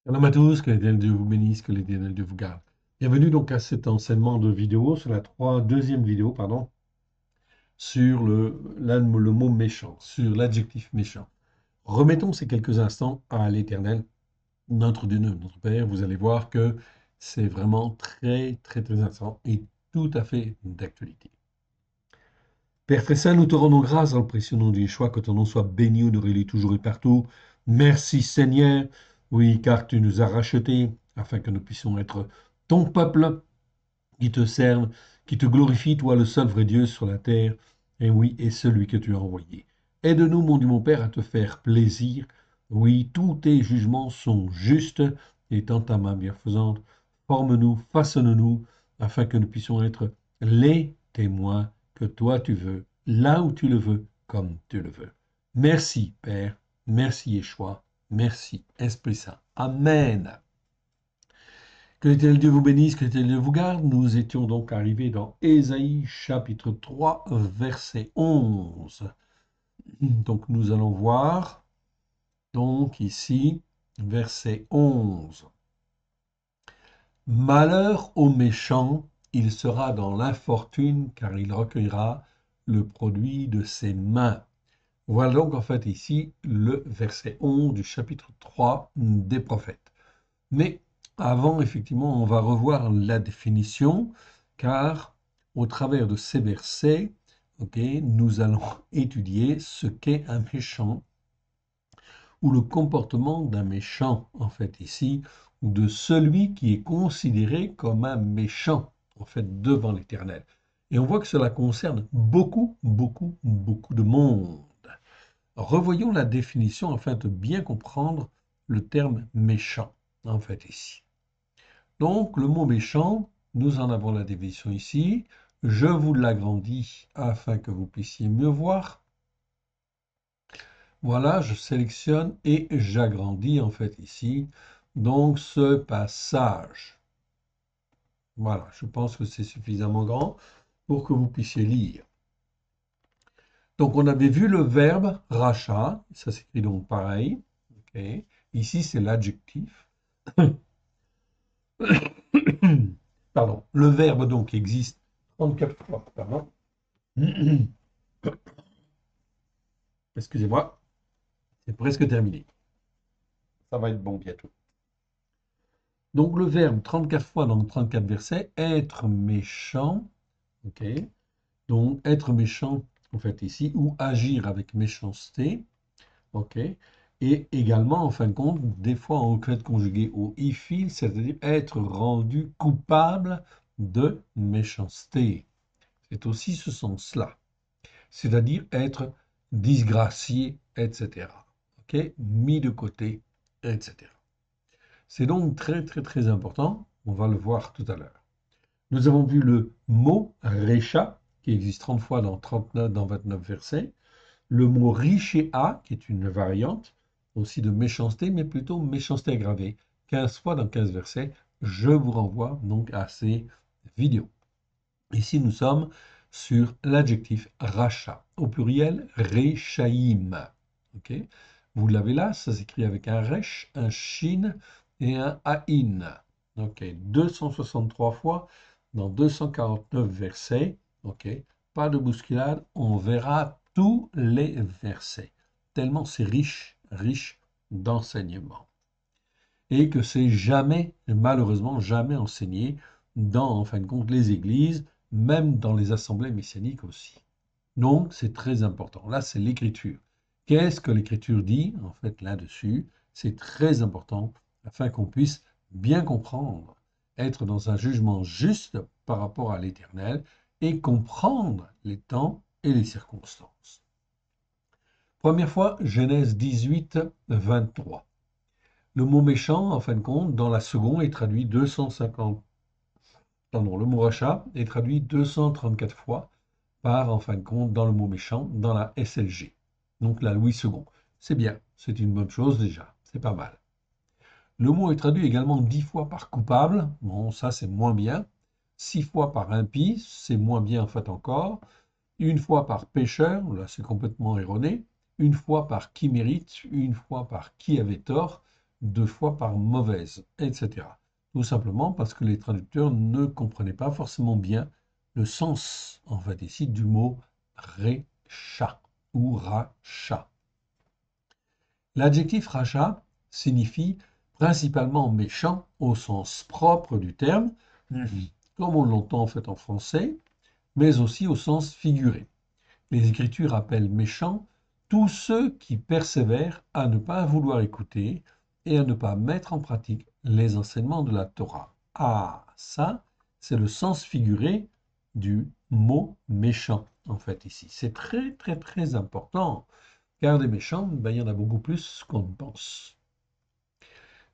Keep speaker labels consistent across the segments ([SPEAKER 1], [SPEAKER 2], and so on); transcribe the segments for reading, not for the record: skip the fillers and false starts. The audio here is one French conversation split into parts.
[SPEAKER 1] Shalom à tous, que l'Éternel Dieu vous bénisse, que l'Éternel Dieu vous garde. Bienvenue donc à cet enseignement de vidéo, sur la deuxième vidéo, pardon, sur le mot méchant, sur l'adjectif méchant. Remettons ces quelques instants à l'Éternel, notre Dieu, notre Père. Vous allez voir que c'est vraiment très, très, très intéressant et tout à fait d'actualité. Père très saint, nous te rendons grâce dans le précieux nom de Yeshua, que ton nom soit béni, honoré toujours et partout. Merci Seigneur, oui, car tu nous as rachetés, afin que nous puissions être ton peuple qui te serve, qui te glorifie, toi le seul vrai Dieu sur la terre, et oui, et celui que tu as envoyé. Aide-nous, mon Dieu, mon Père, à te faire plaisir. Oui, tous tes jugements sont justes, et tant ta main bienfaisante. Forme-nous, façonne-nous, afin que nous puissions être les témoins que toi tu veux, là où tu le veux, comme tu le veux. Merci, Père. Merci, Yeshua. Merci, Esprit Saint. Amen. Que l'Éternel Dieu vous bénisse, que l'Éternel Dieu vous garde. Nous étions donc arrivés dans Ésaïe chapitre 3, verset 11. Donc nous allons voir, donc ici, verset 11. Malheur au méchant, il sera dans l'infortune, car il recueillera le produit de ses mains. Voilà donc en fait ici le verset 11 du chapitre 3 des prophètes. Mais avant, effectivement, on va revoir la définition, car au travers de ces versets, nous allons étudier ce qu'est un méchant, ou le comportement d'un méchant, en fait, ici, ou de celui qui est considéré comme un méchant, en fait, devant l'Éternel. Et on voit que cela concerne beaucoup, beaucoup, beaucoup de monde. Revoyons la définition afin de bien comprendre le terme méchant, en fait, ici. Donc, le mot méchant, nous en avons la définition ici. Je vous l'agrandis afin que vous puissiez mieux voir. Voilà, je sélectionne et j'agrandis en fait ici. Donc, ce passage. Voilà, je pense que c'est suffisamment grand pour que vous puissiez lire. Donc, on avait vu le verbe rachat. Ça s'écrit donc pareil. Ok. Ici, c'est l'adjectif. Pardon. Le verbe donc existe 34 fois. Pardon. Excusez-moi, c'est presque terminé. Ça va être bon bientôt. Donc le verbe 34 fois dans 34 versets, être méchant, ok. Donc être méchant, en fait ici, ou agir avec méchanceté, ok. Et également, en fin de compte, des fois en fait conjugué au ifil, c'est-à-dire être rendu coupable de méchanceté. C'est aussi ce sens-là, c'est-à-dire être disgracié, etc. Ok, mis de côté, etc. C'est donc très très très important, on va le voir tout à l'heure. Nous avons vu le mot Recha, qui existe 30 fois dans 39, dans 29 versets, le mot Richéa, qui est une variante aussi de méchanceté, mais plutôt méchanceté aggravée, 15 fois dans 15 versets. Je vous renvoie donc à ces vidéos. Ici, nous sommes sur l'adjectif Racha, au pluriel Rechaïm. Ok, vous l'avez là, ça s'écrit avec un Resh, un Shin et un Aïn. Ok, 263 fois dans 249 versets. Ok, pas de bousculade, on verra tous les versets. Tellement c'est riche, riche d'enseignements. Et que c'est jamais, malheureusement, jamais enseigné dans, en fin de compte, les églises, même dans les assemblées messianiques aussi. Donc, c'est très important. Là, c'est l'écriture. Qu'est-ce que l'écriture dit, en fait, là-dessus? C'est très important afin qu'on puisse bien comprendre, être dans un jugement juste par rapport à l'éternel et comprendre les temps et les circonstances. Première fois, Genèse 18, 23. Le mot méchant, en fin de compte, dans la seconde est traduit 250. Pardon, le mot rachat est traduit 234 fois par, en fin de compte, dans le mot méchant, dans la SLG. Donc la Louis II. C'est bien, c'est une bonne chose déjà, c'est pas mal. Le mot est traduit également 10 fois par coupable, bon ça c'est moins bien. 6 fois par impie, c'est moins bien en fait encore. Une fois par pécheur, là c'est complètement erroné. Une fois par qui mérite, une fois par qui avait tort. 2 fois par mauvaise, etc. Tout simplement parce que les traducteurs ne comprenaient pas forcément bien le sens, en fait, ici, du mot récha ou rachat. L'adjectif rachat signifie principalement méchant au sens propre du terme, comme on l'entend en fait en français, mais aussi au sens figuré. Les Écritures appellent méchants tous ceux qui persévèrent à ne pas vouloir écouter et à ne pas mettre en pratique les enseignements de la Torah. Ah, ça, c'est le sens figuré du mot méchant, en fait, ici. C'est très, très, très important, car des méchants, ben, il y en a beaucoup plus qu'on ne pense.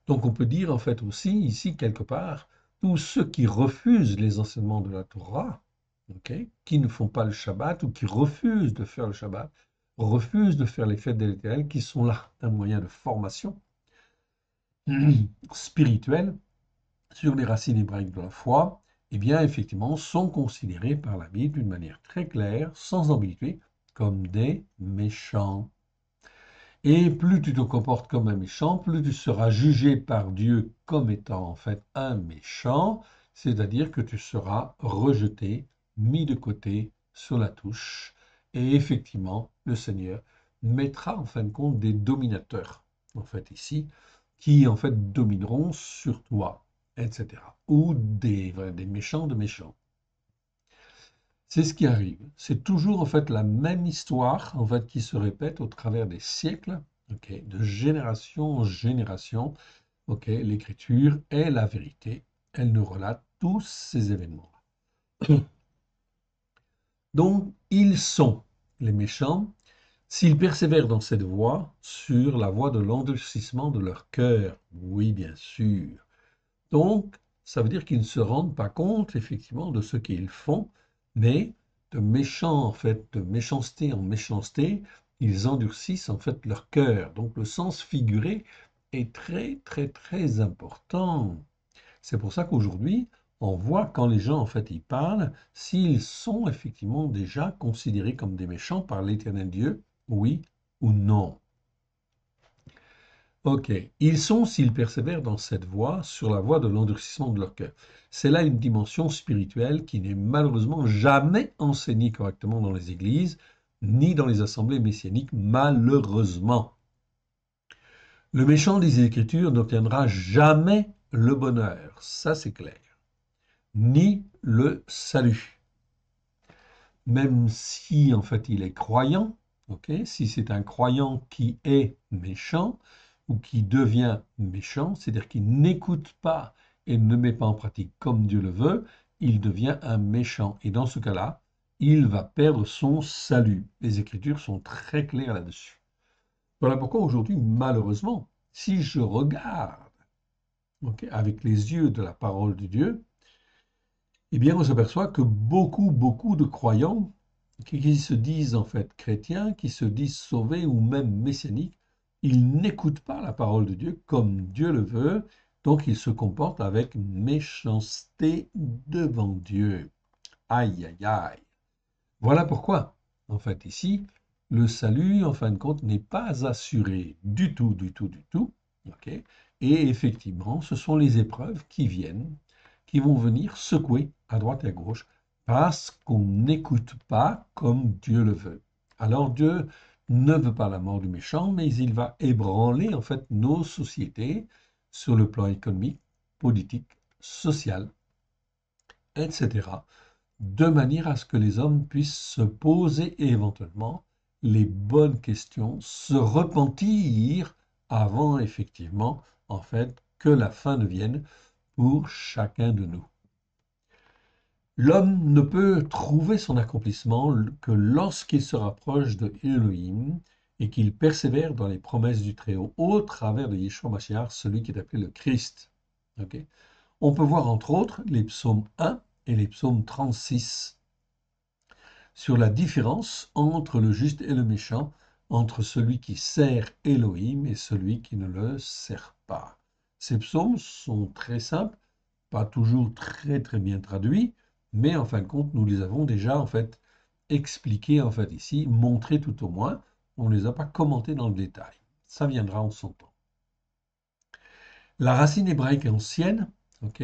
[SPEAKER 1] Donc, on peut dire, en fait, aussi, ici, quelque part, tous ceux qui refusent les enseignements de la Torah, okay, qui ne font pas le Shabbat ou qui refusent de faire le Shabbat, refusent de faire les fêtes de l'Éternel, qui sont là un moyen de formation spirituelle sur les racines hébraïques de la foi, eh bien, effectivement, sont considérés par la Bible d'une manière très claire, sans ambiguïté, comme des méchants. Et plus tu te comportes comme un méchant, plus tu seras jugé par Dieu comme étant en fait un méchant, c'est-à-dire que tu seras rejeté, mis de côté sur la touche. Et effectivement, le Seigneur mettra en fin de compte des dominateurs, en fait ici, qui en fait domineront sur toi, etc. Ou des méchants de méchants. C'est ce qui arrive. C'est toujours en fait la même histoire en fait qui se répète au travers des siècles, ok, de génération en génération. Ok, l'écriture est la vérité. Elle nous relate tous ces événements. Donc, ils sont les méchants s'ils persévèrent dans cette voie, sur la voie de l'endurcissement de leur cœur. Oui, bien sûr. Donc, ça veut dire qu'ils ne se rendent pas compte, effectivement, de ce qu'ils font, mais de méchant, en fait, de méchanceté en méchanceté, ils endurcissent, en fait, leur cœur. Donc, le sens figuré est très, très, très important. C'est pour ça qu'aujourd'hui, on voit quand les gens, en fait, y parlent, s'ils sont effectivement déjà considérés comme des méchants par l'Éternel Dieu, oui ou non. Ok, ils sont, s'ils persévèrent dans cette voie, sur la voie de l'endurcissement de leur cœur. C'est là une dimension spirituelle qui n'est malheureusement jamais enseignée correctement dans les églises, ni dans les assemblées messianiques, malheureusement. Le méchant des Écritures n'obtiendra jamais le bonheur, ça c'est clair, ni le salut. Même si en fait il est croyant, ok, si c'est un croyant qui est méchant, ou qui devient méchant, c'est-à-dire qu'il n'écoute pas et ne met pas en pratique comme Dieu le veut, il devient un méchant. Et dans ce cas-là, il va perdre son salut. Les Écritures sont très claires là-dessus. Voilà pourquoi aujourd'hui, malheureusement, si je regarde avec les yeux de la parole de Dieu, eh bien, on s'aperçoit que beaucoup de croyants qui se disent en fait chrétiens, qui se disent sauvés ou même messianiques, ils n'écoutent pas la parole de Dieu comme Dieu le veut, donc ils se comportent avec méchanceté devant Dieu. Aïe, aïe, aïe. Voilà pourquoi, en fait, ici, le salut, en fin de compte, n'est pas assuré du tout, du tout, du tout. Ok. Et effectivement, ce sont les épreuves qui viennent, qui vont venir secouer à droite et à gauche, parce qu'on n'écoute pas comme Dieu le veut. Alors Dieu ne veut pas la mort du méchant, mais il va ébranler en fait nos sociétés sur le plan économique, politique, social, etc., de manière à ce que les hommes puissent se poser éventuellement les bonnes questions, se repentir avant effectivement, en fait, que la fin ne vienne pour chacun de nous. L'homme ne peut trouver son accomplissement que lorsqu'il se rapproche de Elohim et qu'il persévère dans les promesses du Très-Haut au travers de Yeshua Mashiach, celui qui est appelé le Christ. Okay. On peut voir entre autres les psaumes 1 et les psaumes 36 sur la différence entre le juste et le méchant, entre celui qui sert Elohim et celui qui ne le sert pas. Ces psaumes sont très simples, pas toujours très très bien traduits, mais en fin de compte, nous les avons déjà en fait expliqués en fait ici, montrés tout au moins. On ne les a pas commentés dans le détail. Ça viendra en son temps. La racine hébraïque ancienne, ok,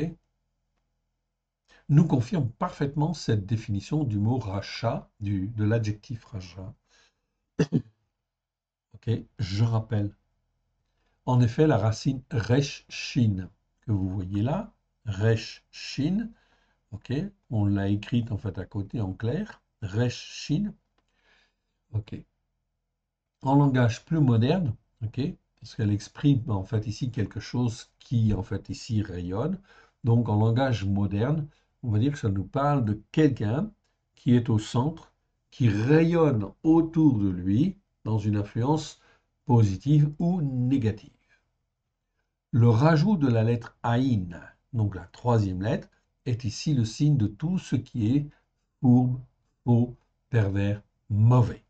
[SPEAKER 1] nous confirme parfaitement cette définition du mot racha, de l'adjectif racha. Ok, je rappelle. En effet, la racine resh shin que vous voyez là, resh shin, ok, on l'a écrite en fait à côté en clair, resh shin, ok. En langage plus moderne, ok, parce qu'elle exprime en fait ici quelque chose qui en fait ici rayonne. Donc en langage moderne, on va dire que ça nous parle de quelqu'un qui est au centre, qui rayonne autour de lui dans une influence positive ou négative. Le rajout de la lettre Aïn, donc la troisième lettre, est ici le signe de tout ce qui est fourbe, faux, pervers, mauvais.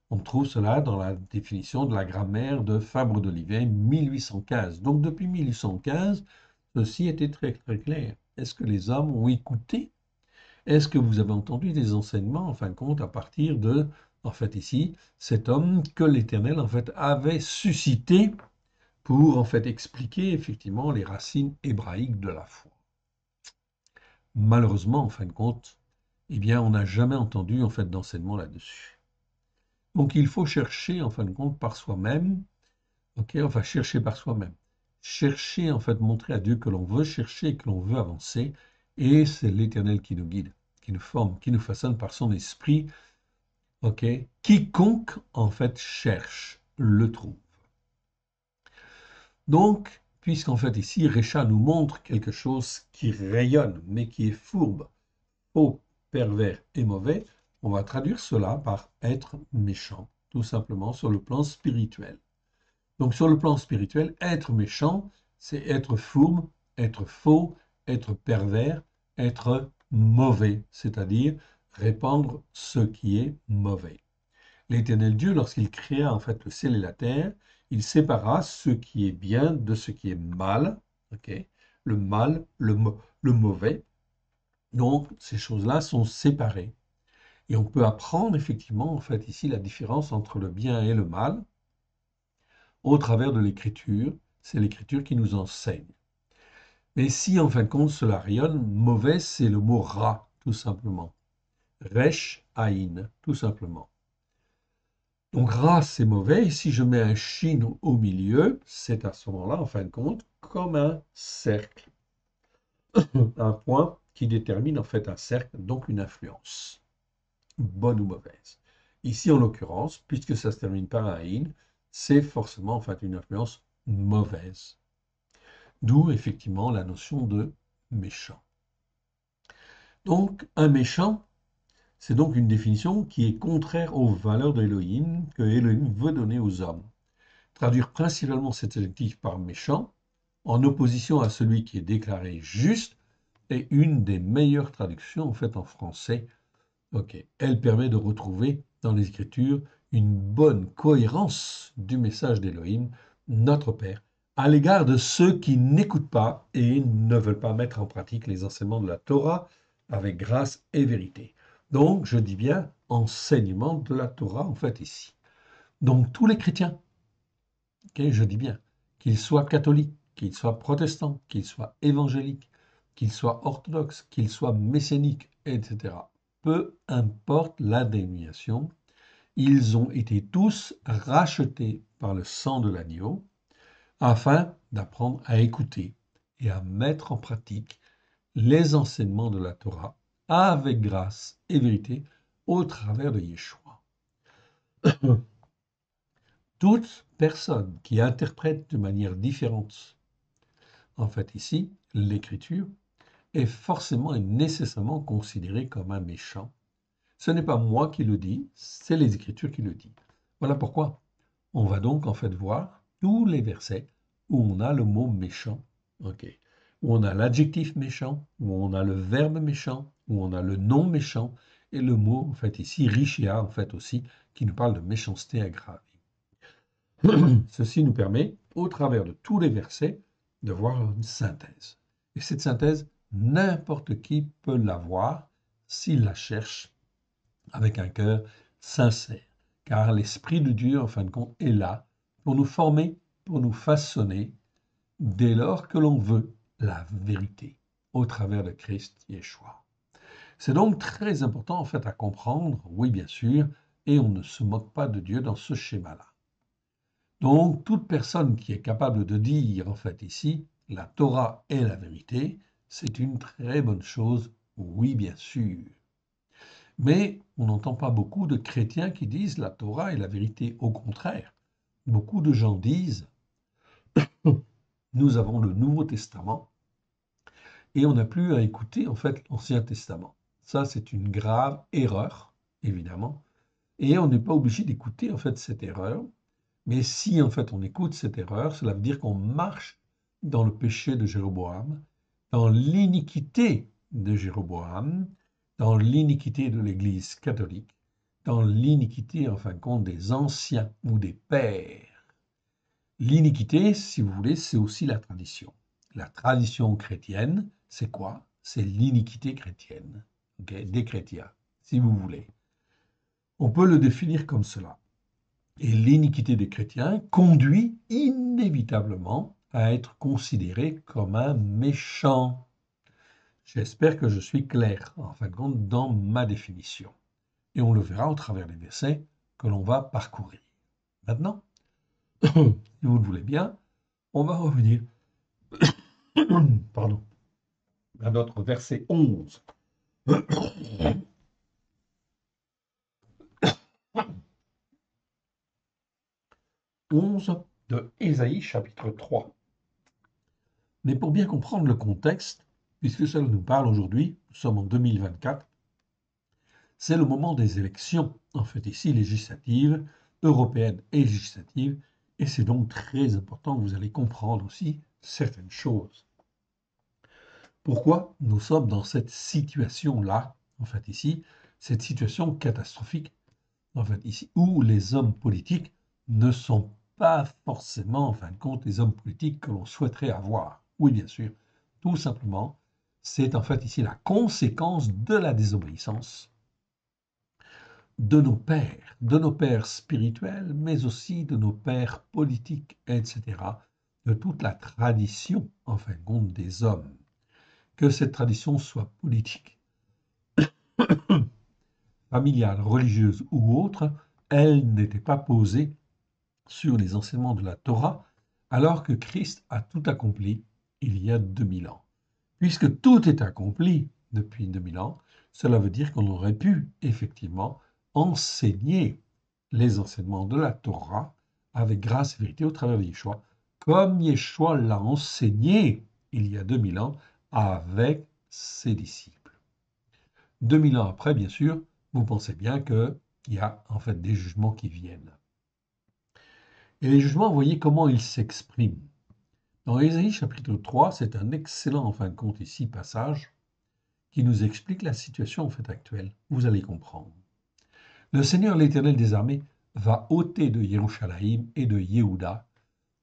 [SPEAKER 1] On trouve cela dans la définition de la grammaire de Fabre d'Olivet, 1815. Donc depuis 1815, ceci était très très clair. Est-ce que les hommes ont écouté? Est-ce que vous avez entendu des enseignements, en fin de compte, à partir de, en fait ici, cet homme que l'Éternel, en fait, avait suscité pour, en fait, expliquer, effectivement, les racines hébraïques de la foi. Malheureusement, en fin de compte, eh bien, on n'a jamais entendu, en fait, d'enseignement là-dessus. Donc, il faut chercher, en fin de compte, par soi-même, ok, enfin, chercher par soi-même. Chercher, en fait, montrer à Dieu que l'on veut chercher, que l'on veut avancer, et c'est l'Éternel qui nous guide, qui nous forme, qui nous façonne par son esprit, ok. Quiconque, en fait, cherche, le trouve. Donc, puisqu'en fait ici, Récha nous montre quelque chose qui rayonne, mais qui est fourbe, faux, pervers et mauvais, on va traduire cela par être méchant, tout simplement sur le plan spirituel. Donc sur le plan spirituel, être méchant, c'est être fourbe, être faux, être pervers, être mauvais, c'est-à-dire répandre ce qui est mauvais. L'Éternel Dieu, lorsqu'il créa en fait le ciel et la terre, il sépara ce qui est bien de ce qui est mal, ok, le mal, le mauvais. Donc ces choses-là sont séparées. Et on peut apprendre effectivement en fait ici la différence entre le bien et le mal au travers de l'écriture. C'est l'écriture qui nous enseigne. Mais si en fin de compte cela rayonne, mauvais, c'est le mot ra, tout simplement. Resh haïn, tout simplement. Donc Ra, c'est mauvais. Et si je mets un Shin au milieu, c'est à ce moment-là, en fin de compte, comme un cercle. Un point qui détermine en fait un cercle, donc une influence, bonne ou mauvaise. Ici, en l'occurrence, puisque ça se termine par un in, c'est forcément en fait une influence mauvaise. D'où effectivement la notion de méchant. Donc, un méchant, c'est donc une définition qui est contraire aux valeurs d'Elohim que Elohim veut donner aux hommes. Traduire principalement cet adjectif par méchant, en opposition à celui qui est déclaré juste, est une des meilleures traductions en fait en français. Ok, elle permet de retrouver dans les Écritures une bonne cohérence du message d'Élohim, notre Père, à l'égard de ceux qui n'écoutent pas et ne veulent pas mettre en pratique les enseignements de la Torah avec grâce et vérité. Donc, je dis bien enseignement de la Torah en fait ici. Donc, tous les chrétiens, ok, je dis bien, qu'ils soient catholiques, qu'ils soient protestants, qu'ils soient évangéliques, qu'ils soient orthodoxes, qu'ils soient messianiques, etc. Peu importe la dénomination, ils ont été tous rachetés par le sang de l'agneau afin d'apprendre à écouter et à mettre en pratique les enseignements de la Torah avec grâce et vérité au travers de Yeshua. Toute personne qui interprète de manière différente, en fait ici, l'écriture, est forcément et nécessairement considérée comme un méchant. Ce n'est pas moi qui le dis, c'est les Écritures qui le disent. Voilà pourquoi on va donc en fait voir tous les versets où on a le mot méchant, ok, où on a l'adjectif méchant, où on a le verbe méchant, où on a le nom méchant, et le mot en fait ici, richia en fait aussi, qui nous parle de méchanceté aggravée. Ceci nous permet, au travers de tous les versets, de voir une synthèse. Et cette synthèse, n'importe qui peut l'avoir s'il la cherche avec un cœur sincère. Car l'Esprit de Dieu, en fin de compte, est là pour nous former, pour nous façonner, dès lors que l'on veut la vérité au travers de Christ Yeshua. C'est donc très important en fait à comprendre, oui bien sûr, et on ne se moque pas de Dieu dans ce schéma-là. Donc toute personne qui est capable de dire en fait ici, la Torah est la vérité, c'est une très bonne chose, oui bien sûr. Mais on n'entend pas beaucoup de chrétiens qui disent la Torah est la vérité. Au contraire, beaucoup de gens disent nous avons le Nouveau Testament et on n'a plus à écouter en fait l'Ancien Testament. Ça, c'est une grave erreur, évidemment. Et on n'est pas obligé d'écouter en fait cette erreur. Mais si en fait on écoute cette erreur, cela veut dire qu'on marche dans le péché de Jéroboam, dans l'iniquité de Jéroboam, dans l'iniquité de l'Église catholique, dans l'iniquité en fin de compte des anciens ou des pères. L'iniquité, si vous voulez, c'est aussi la tradition. La tradition chrétienne, c'est quoi? C'est l'iniquité chrétienne, okay? Des chrétiens, si vous voulez. On peut le définir comme cela. Et l'iniquité des chrétiens conduit inévitablement à être considéré comme un méchant. J'espère que je suis clair, en fin de compte, dans ma définition. Et on le verra au travers des versets que l'on va parcourir. Maintenant, si vous le voulez bien, on va revenir pardon, à notre verset 11. 11 de Ésaïe chapitre 3. Mais pour bien comprendre le contexte, puisque cela nous parle aujourd'hui, nous sommes en 2024, c'est le moment des élections, en fait ici législatives, européennes et législatives, et c'est donc très important que vous allez comprendre aussi certaines choses. Pourquoi nous sommes dans cette situation-là, en fait ici, cette situation catastrophique, en fait ici, où les hommes politiques ne sont pas forcément, en fin de compte, les hommes politiques que l'on souhaiterait avoir. Oui, bien sûr, tout simplement, c'est en fait ici la conséquence de la désobéissance de nos pères spirituels, mais aussi de nos pères politiques, etc., de toute la tradition, en fin de compte, des hommes. Que cette tradition soit politique, familiale, religieuse ou autre, elle n'était pas posée sur les enseignements de la Torah, alors que Christ a tout accompli il y a 2000 ans. Puisque tout est accompli depuis 2000 ans, cela veut dire qu'on aurait pu effectivement enseigner les enseignements de la Torah avec grâce et vérité au travers de Yeshua, comme Yeshua l'a enseigné il y a 2000 ans avec ses disciples. 2000 ans après, bien sûr, vous pensez bien qu'il y a en fait des jugements qui viennent. Et les jugements, vous voyez comment ils s'expriment. Dans Ésaïe chapitre 3, c'est un excellent, en fin de compte, ici, passage qui nous explique la situation en fait actuelle. Vous allez comprendre. Le Seigneur, l'Éternel des armées, va ôter de Jérusalem et de Yehuda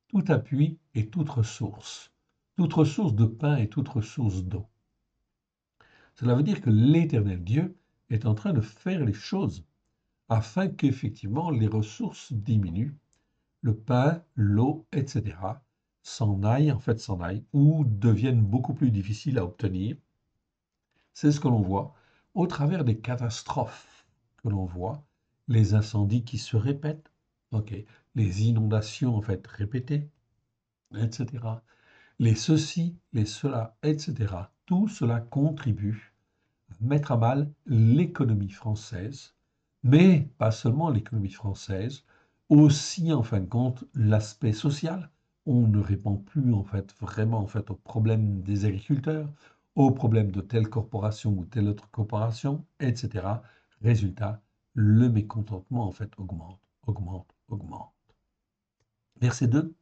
[SPEAKER 1] tout appui et toute ressource de pain et toute ressource d'eau. Cela veut dire que l'Éternel Dieu est en train de faire les choses afin qu'effectivement les ressources diminuent, le pain, l'eau, etc., s'en aillent ou deviennent beaucoup plus difficiles à obtenir. C'est ce que l'on voit au travers des catastrophes que l'on voit, les incendies qui se répètent, okay, les inondations en fait répétées, etc. Les ceci, les cela, etc. Tout cela contribue à mettre à mal l'économie française, mais pas seulement l'économie française, aussi en fin de compte l'aspect social. On ne répond plus en fait vraiment en fait aux problèmes des agriculteurs, aux problèmes de telle corporation ou telle autre corporation, etc. Résultat, le mécontentement en fait augmente, augmente, augmente. Verset 2.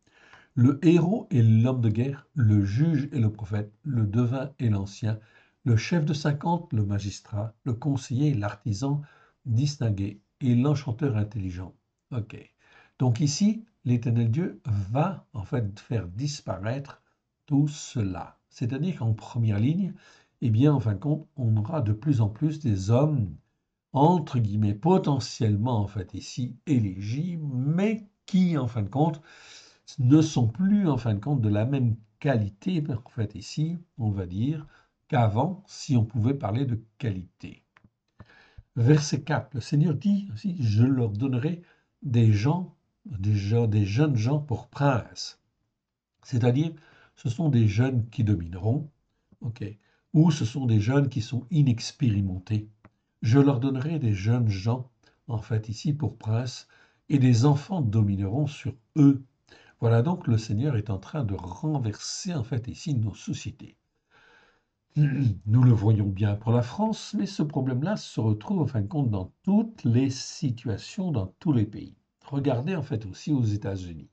[SPEAKER 1] Le héros est l'homme de guerre, le juge est le prophète, le devin est l'ancien, le chef de 50, le magistrat, le conseiller, l'artisan distingué et l'enchanteur intelligent. Ok. Donc ici, l'Éternel Dieu va en fait faire disparaître tout cela. C'est-à-dire qu'en première ligne, eh bien, en fin de compte, on aura de plus en plus des hommes, entre guillemets, potentiellement, en fait, ici, éligibles, mais qui, en fin de compte, ne sont plus, en fin de compte, de la même qualité, en fait, ici, on va dire qu'avant, si on pouvait parler de qualité. Verset 4, le Seigneur dit aussi, je leur donnerai des gens, des jeunes gens pour princes. C'est-à-dire, ce sont des jeunes qui domineront, ok, ou ce sont des jeunes qui sont inexpérimentés. Je leur donnerai des jeunes gens, en fait, ici pour princes, et des enfants domineront sur eux. Voilà donc le Seigneur est en train de renverser, en fait, ici nos sociétés. Nous le voyons bien pour la France, mais ce problème-là se retrouve en fin de compte dans toutes les situations, dans tous les pays. Regardez en fait aussi aux États-Unis.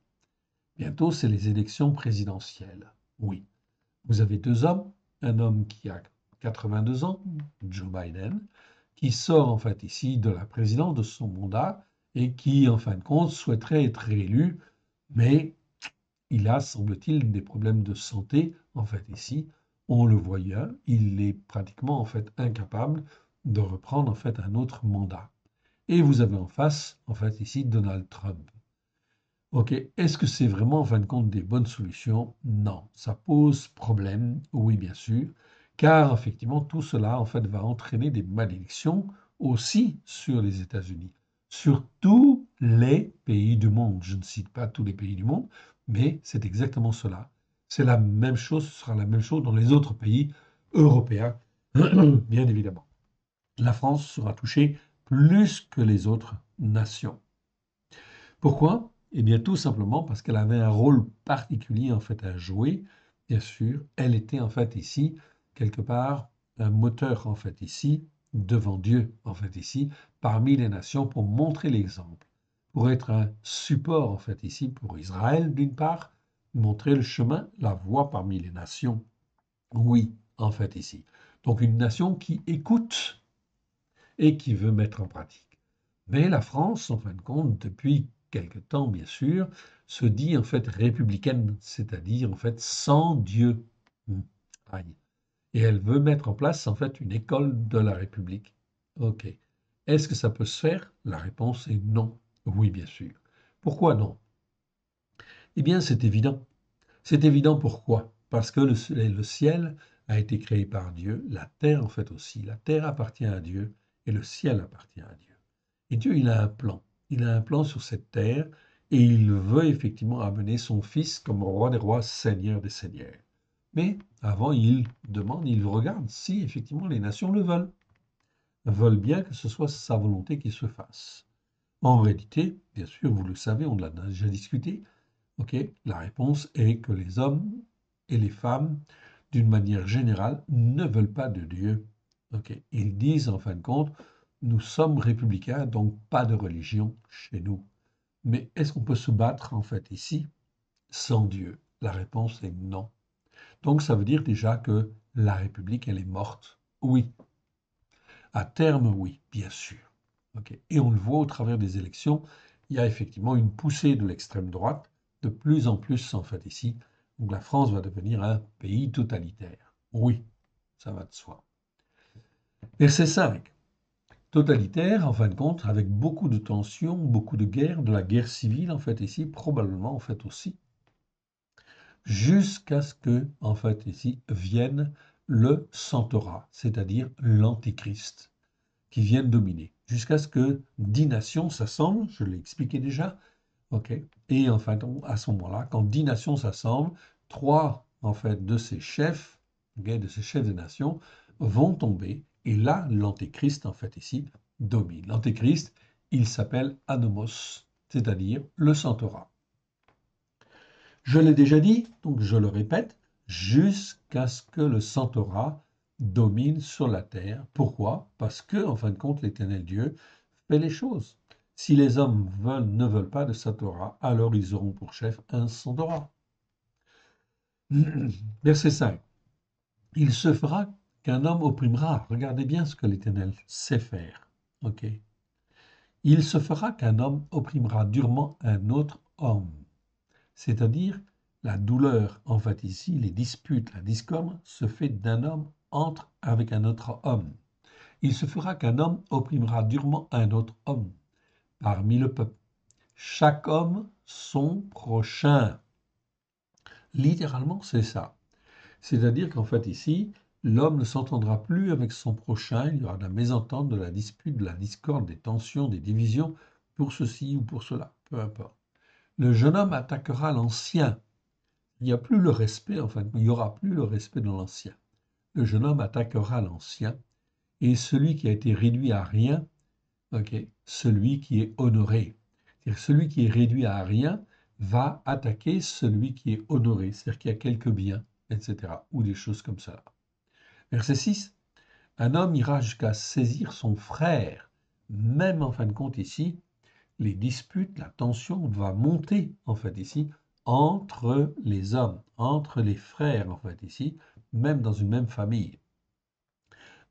[SPEAKER 1] Bientôt, c'est les élections présidentielles. Oui, vous avez deux hommes, un homme qui a 82 ans, Joe Biden, qui sort en fait ici de la présidence de son mandat et qui, en fin de compte, souhaiterait être réélu, mais il a, semble-t-il, des problèmes de santé, en fait ici. On le voit bien, il est pratiquement en fait incapable de reprendre en fait un autre mandat. Et vous avez en face, en fait ici, Donald Trump. Ok, est-ce que c'est vraiment en fin de compte des bonnes solutions? Non, ça pose problème, oui bien sûr, car effectivement tout cela en fait va entraîner des malédictions aussi sur les États-Unis, sur tous les pays du monde. Je ne cite pas tous les pays du monde, mais c'est exactement cela. C'est la même chose, ce sera la même chose dans les autres pays européens, bien évidemment. La France sera touchée plus que les autres nations. Pourquoi? Eh bien, tout simplement parce qu'elle avait un rôle particulier en fait à jouer. Bien sûr, elle était en fait ici, quelque part, un moteur en fait ici, devant Dieu en fait ici, parmi les nations pour montrer l'exemple, pour être un support en fait ici pour Israël d'une part, montrer le chemin, la voie parmi les nations. Oui, en fait ici. Donc une nation qui écoute et qui veut mettre en pratique. Mais la France, en fin de compte, depuis quelque temps, bien sûr, se dit en fait républicaine, c'est-à-dire en fait sans Dieu. Aïe. Et elle veut mettre en place en fait une école de la République. Ok. Est-ce que ça peut se faire? La réponse est non. Oui, bien sûr. Pourquoi non? Eh bien, c'est évident. C'est évident pourquoi? Parce que le ciel a été créé par Dieu, la terre en fait aussi. La terre appartient à Dieu et le ciel appartient à Dieu. Et Dieu, il a un plan. Il a un plan sur cette terre et il veut effectivement amener son Fils comme roi des rois, seigneur des seigneurs. Mais avant, il demande, il regarde si effectivement les nations le veulent bien que ce soit sa volonté qui se fasse. En réalité, bien sûr, vous le savez, on l'a déjà discuté, ok, la réponse est que les hommes et les femmes, d'une manière générale, ne veulent pas de Dieu. Ok, ils disent en fin de compte, nous sommes républicains, donc pas de religion chez nous. Mais est-ce qu'on peut se battre en fait ici sans Dieu? La réponse est non. Donc ça veut dire déjà que la République, elle est morte. Oui. À terme, oui, bien sûr. Ok. Et on le voit au travers des élections, il y a effectivement une poussée de l'extrême droite, de plus en plus en fait ici. Donc la France va devenir un pays totalitaire. Oui, ça va de soi. Verset 5. Totalitaire, en fin de compte, avec beaucoup de tensions, beaucoup de guerres, de la guerre civile en fait ici, probablement en fait aussi, jusqu'à ce que, en fait ici, vienne le Centaure, c'est-à-dire l'Antéchrist, qui vienne dominer, jusqu'à ce que 10 nations s'assemblent, je l'ai expliqué déjà, ok, et enfin à ce moment-là, quand 10 nations s'assemblent, trois en fait de ces chefs, okay, de ces chefs des nations, vont tomber, et là l'Antéchrist en fait ici domine. L'Antéchrist, il s'appelle Anomos, c'est-à-dire le Centaure. Je l'ai déjà dit, donc je le répète, jusqu'à ce que le Centaure domine sur la terre. Pourquoi? Parce que, en fin de compte, l'Éternel Dieu fait les choses. Si les hommes ne veulent pas de Centaure, alors ils auront pour chef un Centaure. Verset 5. Il se fera qu'un homme opprimera. Regardez bien ce que l'Éternel sait faire. Ok. Il se fera qu'un homme opprimera durement un autre homme. C'est-à-dire, la douleur, en fait ici, les disputes, la discorde, se fait d'un homme entre avec un autre homme. Il se fera qu'un homme opprimera durement un autre homme parmi le peuple. Chaque homme son prochain. Littéralement, c'est ça. C'est-à-dire qu'en fait, ici, l'homme ne s'entendra plus avec son prochain, il y aura de la mésentente, de la dispute, de la discorde, des tensions, des divisions, pour ceci ou pour cela, peu importe. Le jeune homme attaquera l'ancien. Il n'y a plus le respect, enfin, il n'y aura plus le respect de l'ancien. Le jeune homme attaquera l'ancien, et celui qui a été réduit à rien, ok, celui qui est honoré. C'est-à-dire celui qui est réduit à rien va attaquer celui qui est honoré, c'est-à-dire qui a quelques biens, etc. Ou des choses comme ça. Verset 6. Un homme ira jusqu'à saisir son frère. Même en fin de compte ici, les disputes, la tension va monter en fait ici entre les hommes, entre les frères en fait ici, même dans une même famille.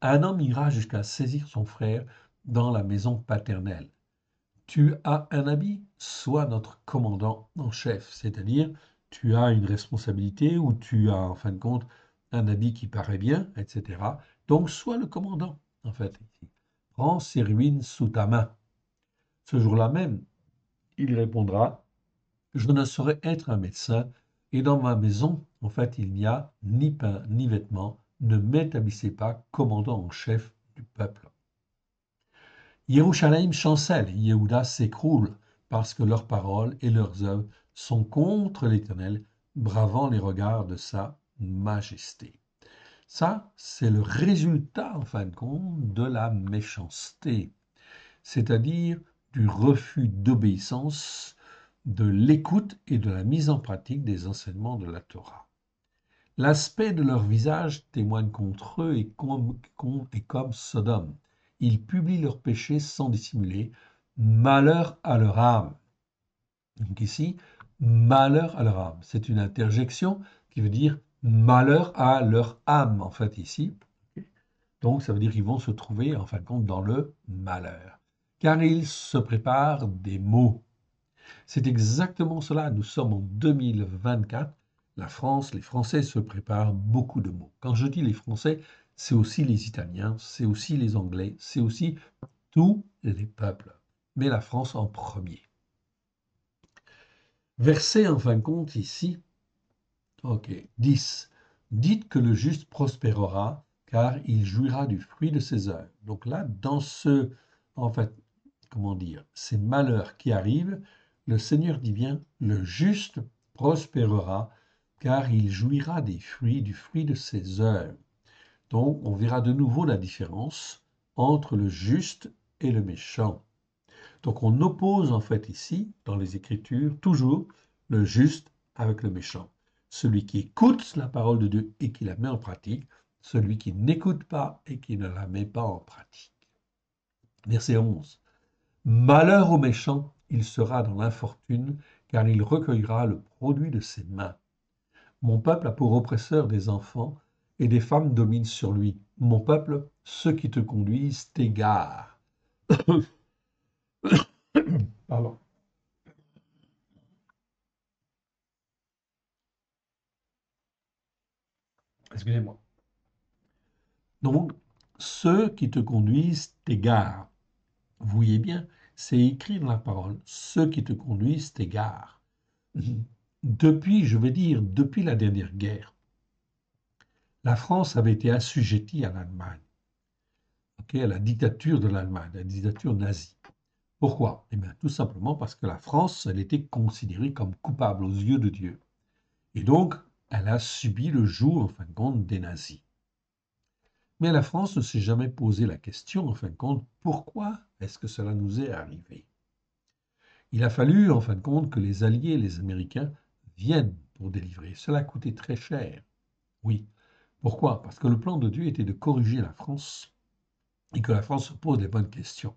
[SPEAKER 1] Un homme ira jusqu'à saisir son frère dans la maison paternelle. Tu as un habit, sois notre commandant en chef, c'est-à-dire tu as une responsabilité ou tu as en fin de compte un habit qui paraît bien, etc. Donc sois le commandant en fait ici. Prends ces ruines sous ta main. Ce jour-là même, il répondra, je ne saurais être un médecin et dans ma maison, en fait, il n'y a ni pain ni vêtements. Ne m'établissez pas commandant en chef du peuple. Yerushalayim chancelle, Yehuda s'écroule, parce que leurs paroles et leurs œuvres sont contre l'Éternel, bravant les regards de sa majesté. Ça, c'est le résultat, en fin de compte, de la méchanceté, c'est-à-dire du refus d'obéissance, de l'écoute et de la mise en pratique des enseignements de la Torah. L'aspect de leur visage témoigne contre eux et comme Sodome. Ils publient leurs péchés sans dissimuler. Malheur à leur âme. Donc ici, malheur à leur âme. C'est une interjection qui veut dire malheur à leur âme, en fait, ici. Donc, ça veut dire qu'ils vont se trouver, en fin de compte, dans le malheur. Car ils se préparent des maux. C'est exactement cela. Nous sommes en 2024. La France, les Français se préparent beaucoup de mots. Quand je dis les Français, c'est aussi les Italiens, c'est aussi les Anglais, c'est aussi tous les peuples. Mais la France en premier. Verset en fin de compte ici, ok, 10. Dites que le juste prospérera, car il jouira du fruit de ses œuvres. Donc là, dans ce, en fait, comment dire, ces malheurs qui arrivent, le Seigneur dit bien, le juste prospérera, car il jouira du fruit de ses œuvres. Donc, on verra de nouveau la différence entre le juste et le méchant. Donc, on oppose en fait ici, dans les Écritures, toujours le juste avec le méchant. Celui qui écoute la parole de Dieu et qui la met en pratique, celui qui n'écoute pas et qui ne la met pas en pratique. Verset 11. Malheur au méchant, il sera dans l'infortune, car il recueillera le produit de ses mains. Mon peuple a pour oppresseur des enfants, et des femmes dominent sur lui. Mon peuple, ceux qui te conduisent t'égarent. Pardon. Excusez-moi. Donc, ceux qui te conduisent t'égarent. Vous voyez bien, c'est écrit dans la parole. Ceux qui te conduisent t'égarent. Depuis, je vais dire, depuis la dernière guerre, la France avait été assujettie à l'Allemagne, à la dictature de l'Allemagne, la dictature nazie. Pourquoi? Eh bien, tout simplement parce que la France, elle était considérée comme coupable aux yeux de Dieu. Et donc, elle a subi le joug, en fin de compte, des nazis. Mais la France ne s'est jamais posé la question, en fin de compte, pourquoi est-ce que cela nous est arrivé? Il a fallu, en fin de compte, que les Alliés, les Américains, viennent pour délivrer. Cela a coûté très cher. Oui. Pourquoi? Parce que le plan de Dieu était de corriger la France et que la France se pose les bonnes questions.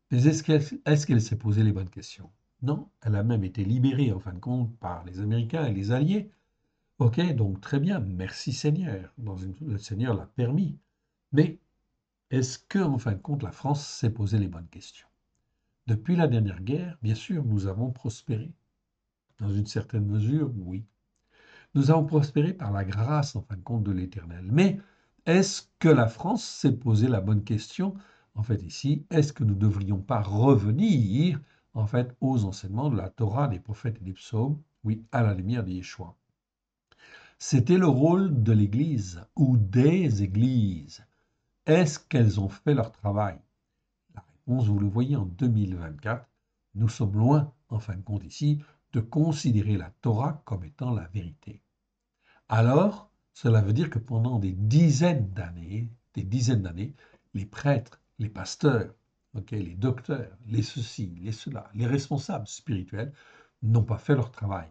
[SPEAKER 1] Mais est-ce qu'elle s'est posé les bonnes questions? Non, elle a même été libérée, en fin de compte, par les Américains et les Alliés. Ok, donc très bien, merci Seigneur. Le Seigneur l'a permis. Mais est-ce que, en fin de compte, la France s'est posé les bonnes questions? Depuis la dernière guerre, bien sûr, nous avons prospéré. Dans une certaine mesure, oui. Nous avons prospéré par la grâce, en fin de compte, de l'Éternel. Mais est-ce que la France s'est posé la bonne question? En fait, ici, est-ce que nous ne devrions pas revenir, en fait, aux enseignements de la Torah, des prophètes et des psaumes? Oui, à la lumière de Yeshua. C'était le rôle de l'Église ou des églises. Est-ce qu'elles ont fait leur travail? La réponse, vous le voyez, en 2024, nous sommes loin, en fin de compte ici, de considérer la Torah comme étant la vérité. Alors, cela veut dire que pendant des dizaines d'années, les prêtres, les pasteurs, les docteurs, les ceci, les cela, les responsables spirituels n'ont pas fait leur travail.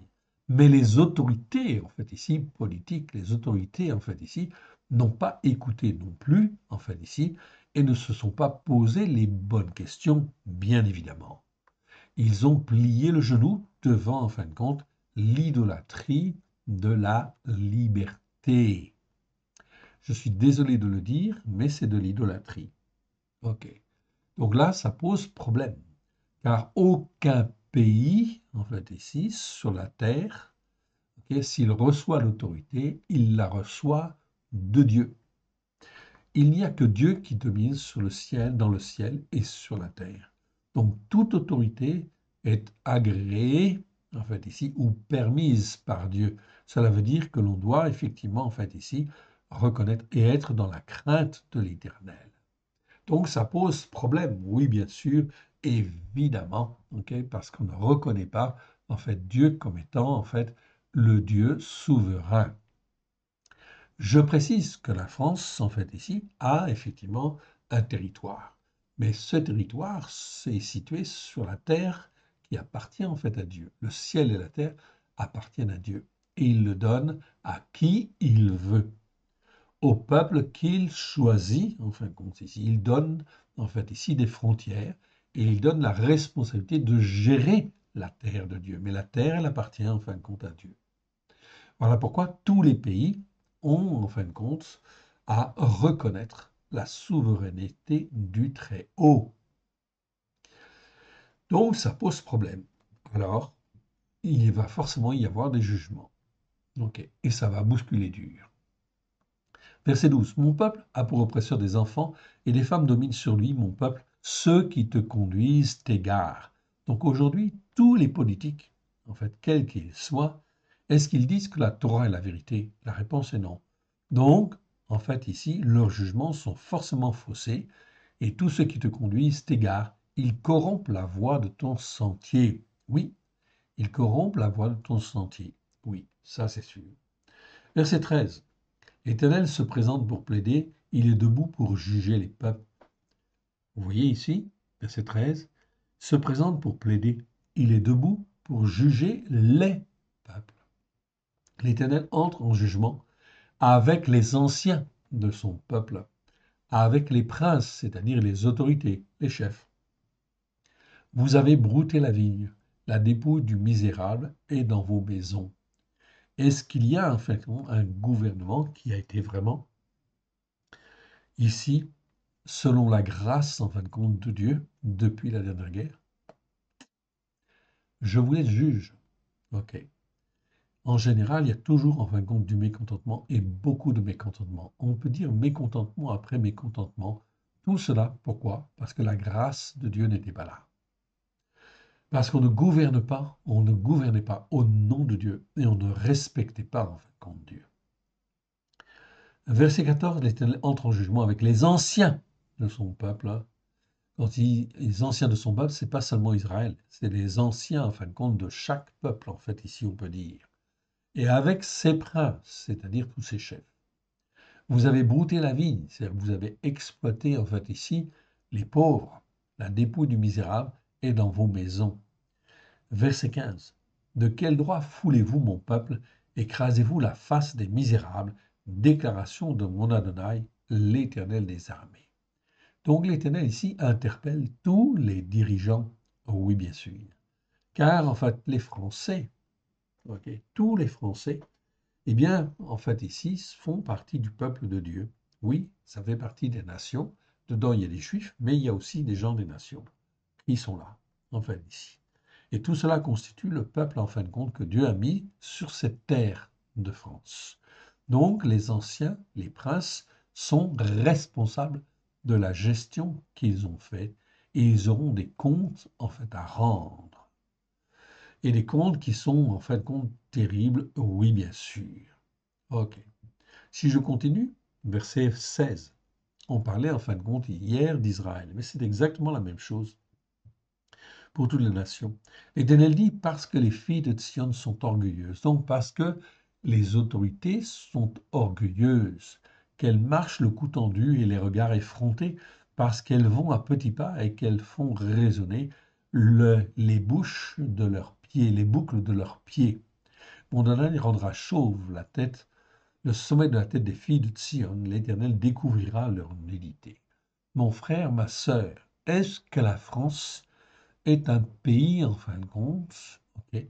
[SPEAKER 1] Mais les autorités, en fait ici, politiques, les autorités, en fait ici, n'ont pas écouté non plus, en fait ici, et ne se sont pas posé les bonnes questions, bien évidemment. Ils ont plié le genou devant, en fin de compte, l'idolâtrie de la liberté. Je suis désolé de le dire, mais c'est de l'idolâtrie. Ok. Donc là, ça pose problème, car aucun pays, en fait, ici, sur la terre, s'il reçoit l'autorité, il la reçoit de Dieu. Il n'y a que Dieu qui domine sur le ciel, dans le ciel et sur la terre. Donc toute autorité est agréée, en fait ici, ou permise par Dieu. Cela veut dire que l'on doit effectivement, en fait ici, reconnaître et être dans la crainte de l'Éternel. Donc ça pose problème, oui bien sûr, évidemment, parce qu'on ne reconnaît pas en fait Dieu comme étant en fait le Dieu souverain. Je précise que la France, en fait, ici, a effectivement un territoire. Mais ce territoire est situé sur la terre qui appartient en fait à Dieu. Le ciel et la terre appartiennent à Dieu. Et il le donne à qui il veut, au peuple qu'il choisit, en fin de compte ici. Il donne en fait ici des frontières et il donne la responsabilité de gérer la terre de Dieu. Mais la terre, elle appartient en fin de compte à Dieu. Voilà pourquoi tous les pays ont, en fin de compte, à reconnaître la souveraineté du Très-Haut. Donc, ça pose problème. Alors, il va forcément y avoir des jugements. Et ça va bousculer dur. Verset 12. Mon peuple a pour oppresseur des enfants, et les femmes dominent sur lui, mon peuple. Ceux qui te conduisent t'égarent. Donc aujourd'hui, tous les politiques, en fait, quels qu'ils soient, est-ce qu'ils disent que la Torah est la vérité? La réponse est non. Donc, en fait, ici, leurs jugements sont forcément faussés, et tous ceux qui te conduisent t'égarent. Ils corrompent la voie de ton sentier. Oui, ils corrompent la voie de ton sentier. Oui, ça c'est sûr. Verset 13. L'Éternel se présente pour plaider, il est debout pour juger les peuples. Vous voyez ici, verset 13, se présente pour plaider, il est debout pour juger les peuples. L'Éternel entre en jugement avec les anciens de son peuple, avec les princes, c'est-à-dire les autorités, les chefs. Vous avez brouté la vigne, la dépouille du misérable est dans vos maisons. Est-ce qu'il y a en fait un gouvernement qui a été vraiment ici selon la grâce, en fin de compte, de Dieu, depuis la dernière guerre? Je vous laisse juge. OK. En général, il y a toujours, en fin de compte, du mécontentement et beaucoup de mécontentement. On peut dire mécontentement après mécontentement. Tout cela, pourquoi? Parce que la grâce de Dieu n'était pas là. Parce qu'on ne gouverne pas, on ne gouvernait pas au nom de Dieu et on ne respectait pas, en fin de compte, Dieu. Verset 14, l'Éternel entre en jugement avec les anciens de son peuple. Quand il dit les anciens de son peuple, c'est pas seulement Israël, c'est les anciens, en fin de compte, de chaque peuple, en fait, ici, on peut dire. Et avec ses princes, c'est-à-dire tous ses chefs. Vous avez brouté la vigne, c'est-à-dire que vous avez exploité, en fait, ici, les pauvres. La dépouille du misérable est dans vos maisons. Verset 15. De quel droit foulez-vous mon peuple, écrasez-vous la face des misérables, déclaration de mon Adonai, l'Éternel des armées. Donc l'Éternel ici interpelle tous les dirigeants, oui bien sûr, car en fait les Français, tous les Français, eh bien en fait ici font partie du peuple de Dieu. Oui, ça fait partie des nations. Dedans il y a des Juifs, mais il y a aussi des gens des nations qui sont là, en fait ici. Et tout cela constitue le peuple en fin de compte que Dieu a mis sur cette terre de France. Donc les anciens, les princes, sont responsables de la gestion qu'ils ont faite et ils auront des comptes en fait à rendre. Et des comptes qui sont en fin de compte terribles, oui bien sûr. Ok. Si je continue, verset 16. On parlait en fin de compte hier d'Israël, mais c'est exactement la même chose pour toutes les nations. L'Éternel dit parce que les filles de Sion sont orgueilleuses, donc parce que les autorités sont orgueilleuses, qu'elles marchent le cou tendu et les regards effrontés, parce qu'elles vont à petits pas et qu'elles font résonner les bouches de leurs pieds, les boucles de leurs pieds. Mon Adonai rendra chauve la tête, le sommet de la tête des filles de Sion, l'Éternel découvrira leur nudité. Mon frère, ma sœur, est-ce que la France est un pays, en fin de compte, ok,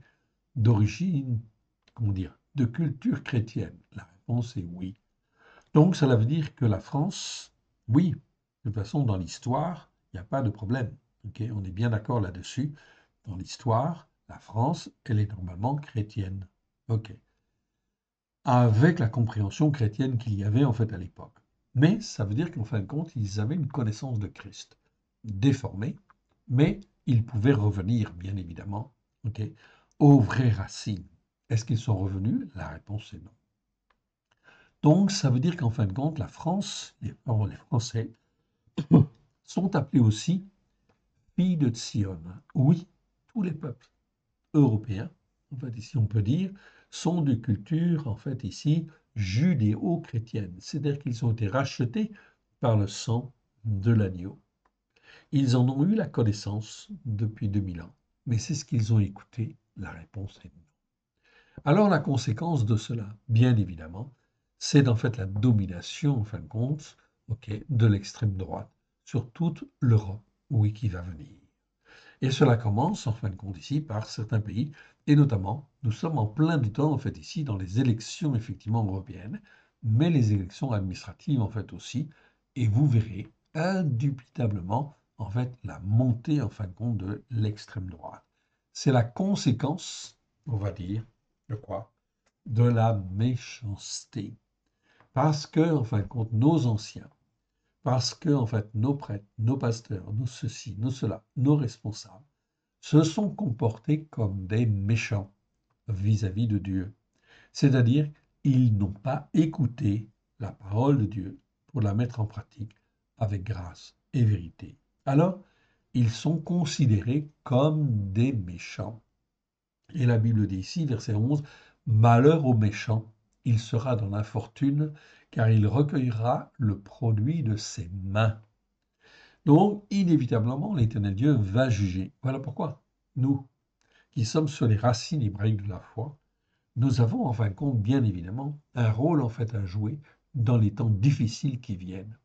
[SPEAKER 1] d'origine, comment dire, de culture chrétienne? La réponse est oui. Donc, cela veut dire que la France, oui, de toute façon, dans l'histoire, il n'y a pas de problème. Ok, on est bien d'accord là-dessus. Dans l'histoire, la France, elle est normalement chrétienne. Ok, avec la compréhension chrétienne qu'il y avait en fait à l'époque. Mais ça veut dire qu'en fin de compte, ils avaient une connaissance de Christ déformée, mais ils pouvaient revenir, bien évidemment, ok, aux vraies racines. Est-ce qu'ils sont revenus? La réponse est non. Donc, ça veut dire qu'en fin de compte, la France, les Français, sont appelés aussi filles de Sion. Oui, tous les peuples européens, en fait, ici on peut dire, sont de culture, en fait, ici, judéo-chrétienne. C'est-à-dire qu'ils ont été rachetés par le sang de l'agneau. Ils en ont eu la connaissance depuis 2000 ans. Mais c'est ce qu'ils ont écouté? La réponse est non. Alors la conséquence de cela, bien évidemment, c'est en fait la domination, en fin de compte, ok, de l'extrême droite sur toute l'Europe, oui, qui va venir. Et cela commence, en fin de compte, ici, par certains pays, et notamment, nous sommes en plein dedans, en fait, ici, dans les élections, effectivement, européennes, mais les élections administratives, en fait, aussi, et vous verrez indubitablement, en fait, la montée, en fin de compte, de l'extrême droite. C'est la conséquence, on va dire, je crois, de la méchanceté. Parce que, en fin de compte, nos anciens, parce que, en fait, nos prêtres, nos pasteurs, nos ceci, nos cela, nos responsables, se sont comportés comme des méchants vis-à-vis de Dieu. C'est-à-dire, ils n'ont pas écouté la parole de Dieu pour la mettre en pratique avec grâce et vérité. Alors, ils sont considérés comme des méchants. Et la Bible dit ici, verset 11, malheur au méchant, il sera dans l'infortune, car il recueillera le produit de ses mains. Donc, inévitablement, l'Éternel Dieu va juger. Voilà pourquoi nous, qui sommes sur les racines hébraïques de la foi, nous avons en fin de compte, bien évidemment, un rôle en fait à jouer dans les temps difficiles qui viennent.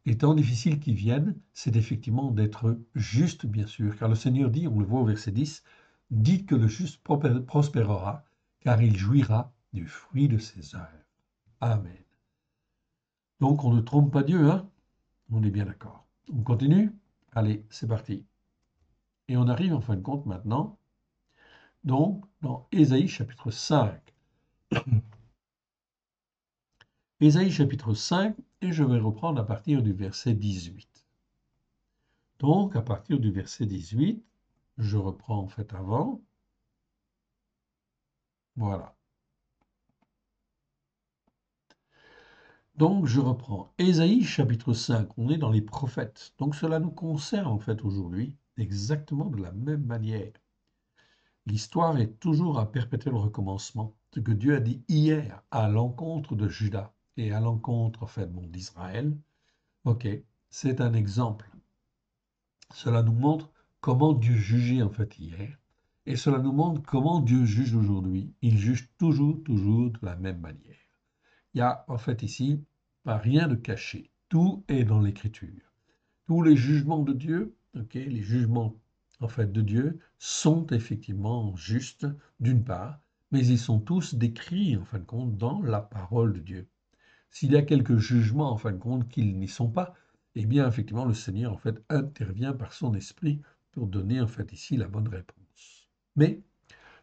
[SPEAKER 1] Les temps difficiles qui viennent, c'est effectivement d'être juste, bien sûr, car le Seigneur dit, on le voit au verset 10, dit que le juste prospérera, car il jouira du fruit de ses œuvres. Amen. Donc on ne trompe pas Dieu, hein? On est bien d'accord. On continue? Allez, c'est parti. Et on arrive en fin de compte maintenant, donc, dans Ésaïe chapitre 5. Ésaïe chapitre 5, et je vais reprendre à partir du verset 18. Donc, à partir du verset 18, je reprends en fait avant. Voilà. Donc, je reprends. Ésaïe chapitre 5, on est dans les prophètes. Donc, cela nous concerne en fait aujourd'hui exactement de la même manière. L'histoire est toujours un perpétuel recommencement. Ce que Dieu a dit hier à l'encontre de Juda et à l'encontre en fait d'Israël, ok, c'est un exemple. Cela nous montre comment Dieu jugeait en fait hier, et cela nous montre comment Dieu juge aujourd'hui. Il juge toujours, toujours de la même manière. Il y a en fait ici pas rien de caché. Tout est dans l'Écriture. Tous les jugements de Dieu, ok, les jugements en fait de Dieu sont effectivement justes d'une part, mais ils sont tous décrits en fin de compte dans la parole de Dieu. S'il y a quelques jugements en fin de compte qu'ils n'y sont pas, eh bien effectivement le Seigneur en fait intervient par son esprit pour donner en fait ici la bonne réponse. Mais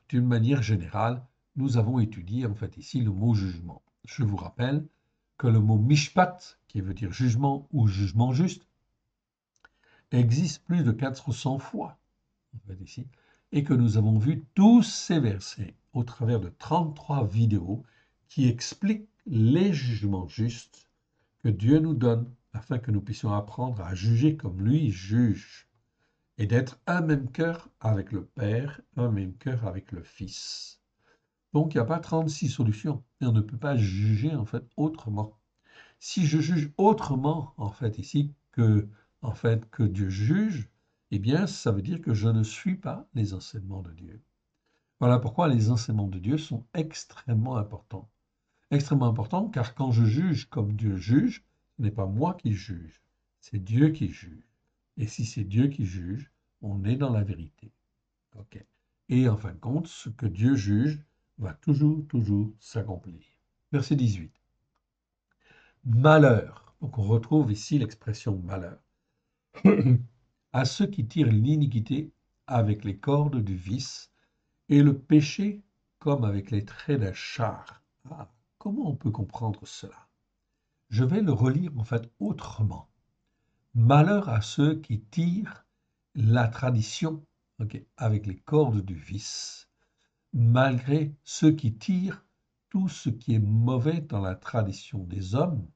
[SPEAKER 1] d'une manière générale, nous avons étudié en fait ici le mot jugement. Je vous rappelle que le mot mishpat, qui veut dire jugement ou jugement juste, existe plus de 400 fois en fait ici, et que nous avons vu tous ces versets au travers de 33 vidéos qui explique les jugements justes que Dieu nous donne afin que nous puissions apprendre à juger comme lui juge et d'être un même cœur avec le Père, un même cœur avec le Fils. Donc il n'y a pas 36 solutions et on ne peut pas juger en fait autrement. Si je juge autrement en fait ici que Dieu juge, eh bien ça veut dire que je ne suis pas les enseignements de Dieu. Voilà pourquoi les enseignements de Dieu sont extrêmement importants. Extrêmement importants car quand je juge comme Dieu juge, ce n'est pas moi qui juge, c'est Dieu qui juge. Et si c'est Dieu qui juge, on est dans la vérité. Ok. Et en fin de compte, ce que Dieu juge va toujours, toujours s'accomplir. Verset 18. Malheur. Donc on retrouve ici l'expression malheur. À ceux qui tirent l'iniquité avec les cordes du vice et le péché comme avec les traits d'un char. Ah, comment on peut comprendre cela? Je vais le relire en fait autrement. Malheur à ceux qui tirent la tradition avec les cordes du vice, malgré ceux qui tirent tout ce qui est mauvais dans la tradition des hommes,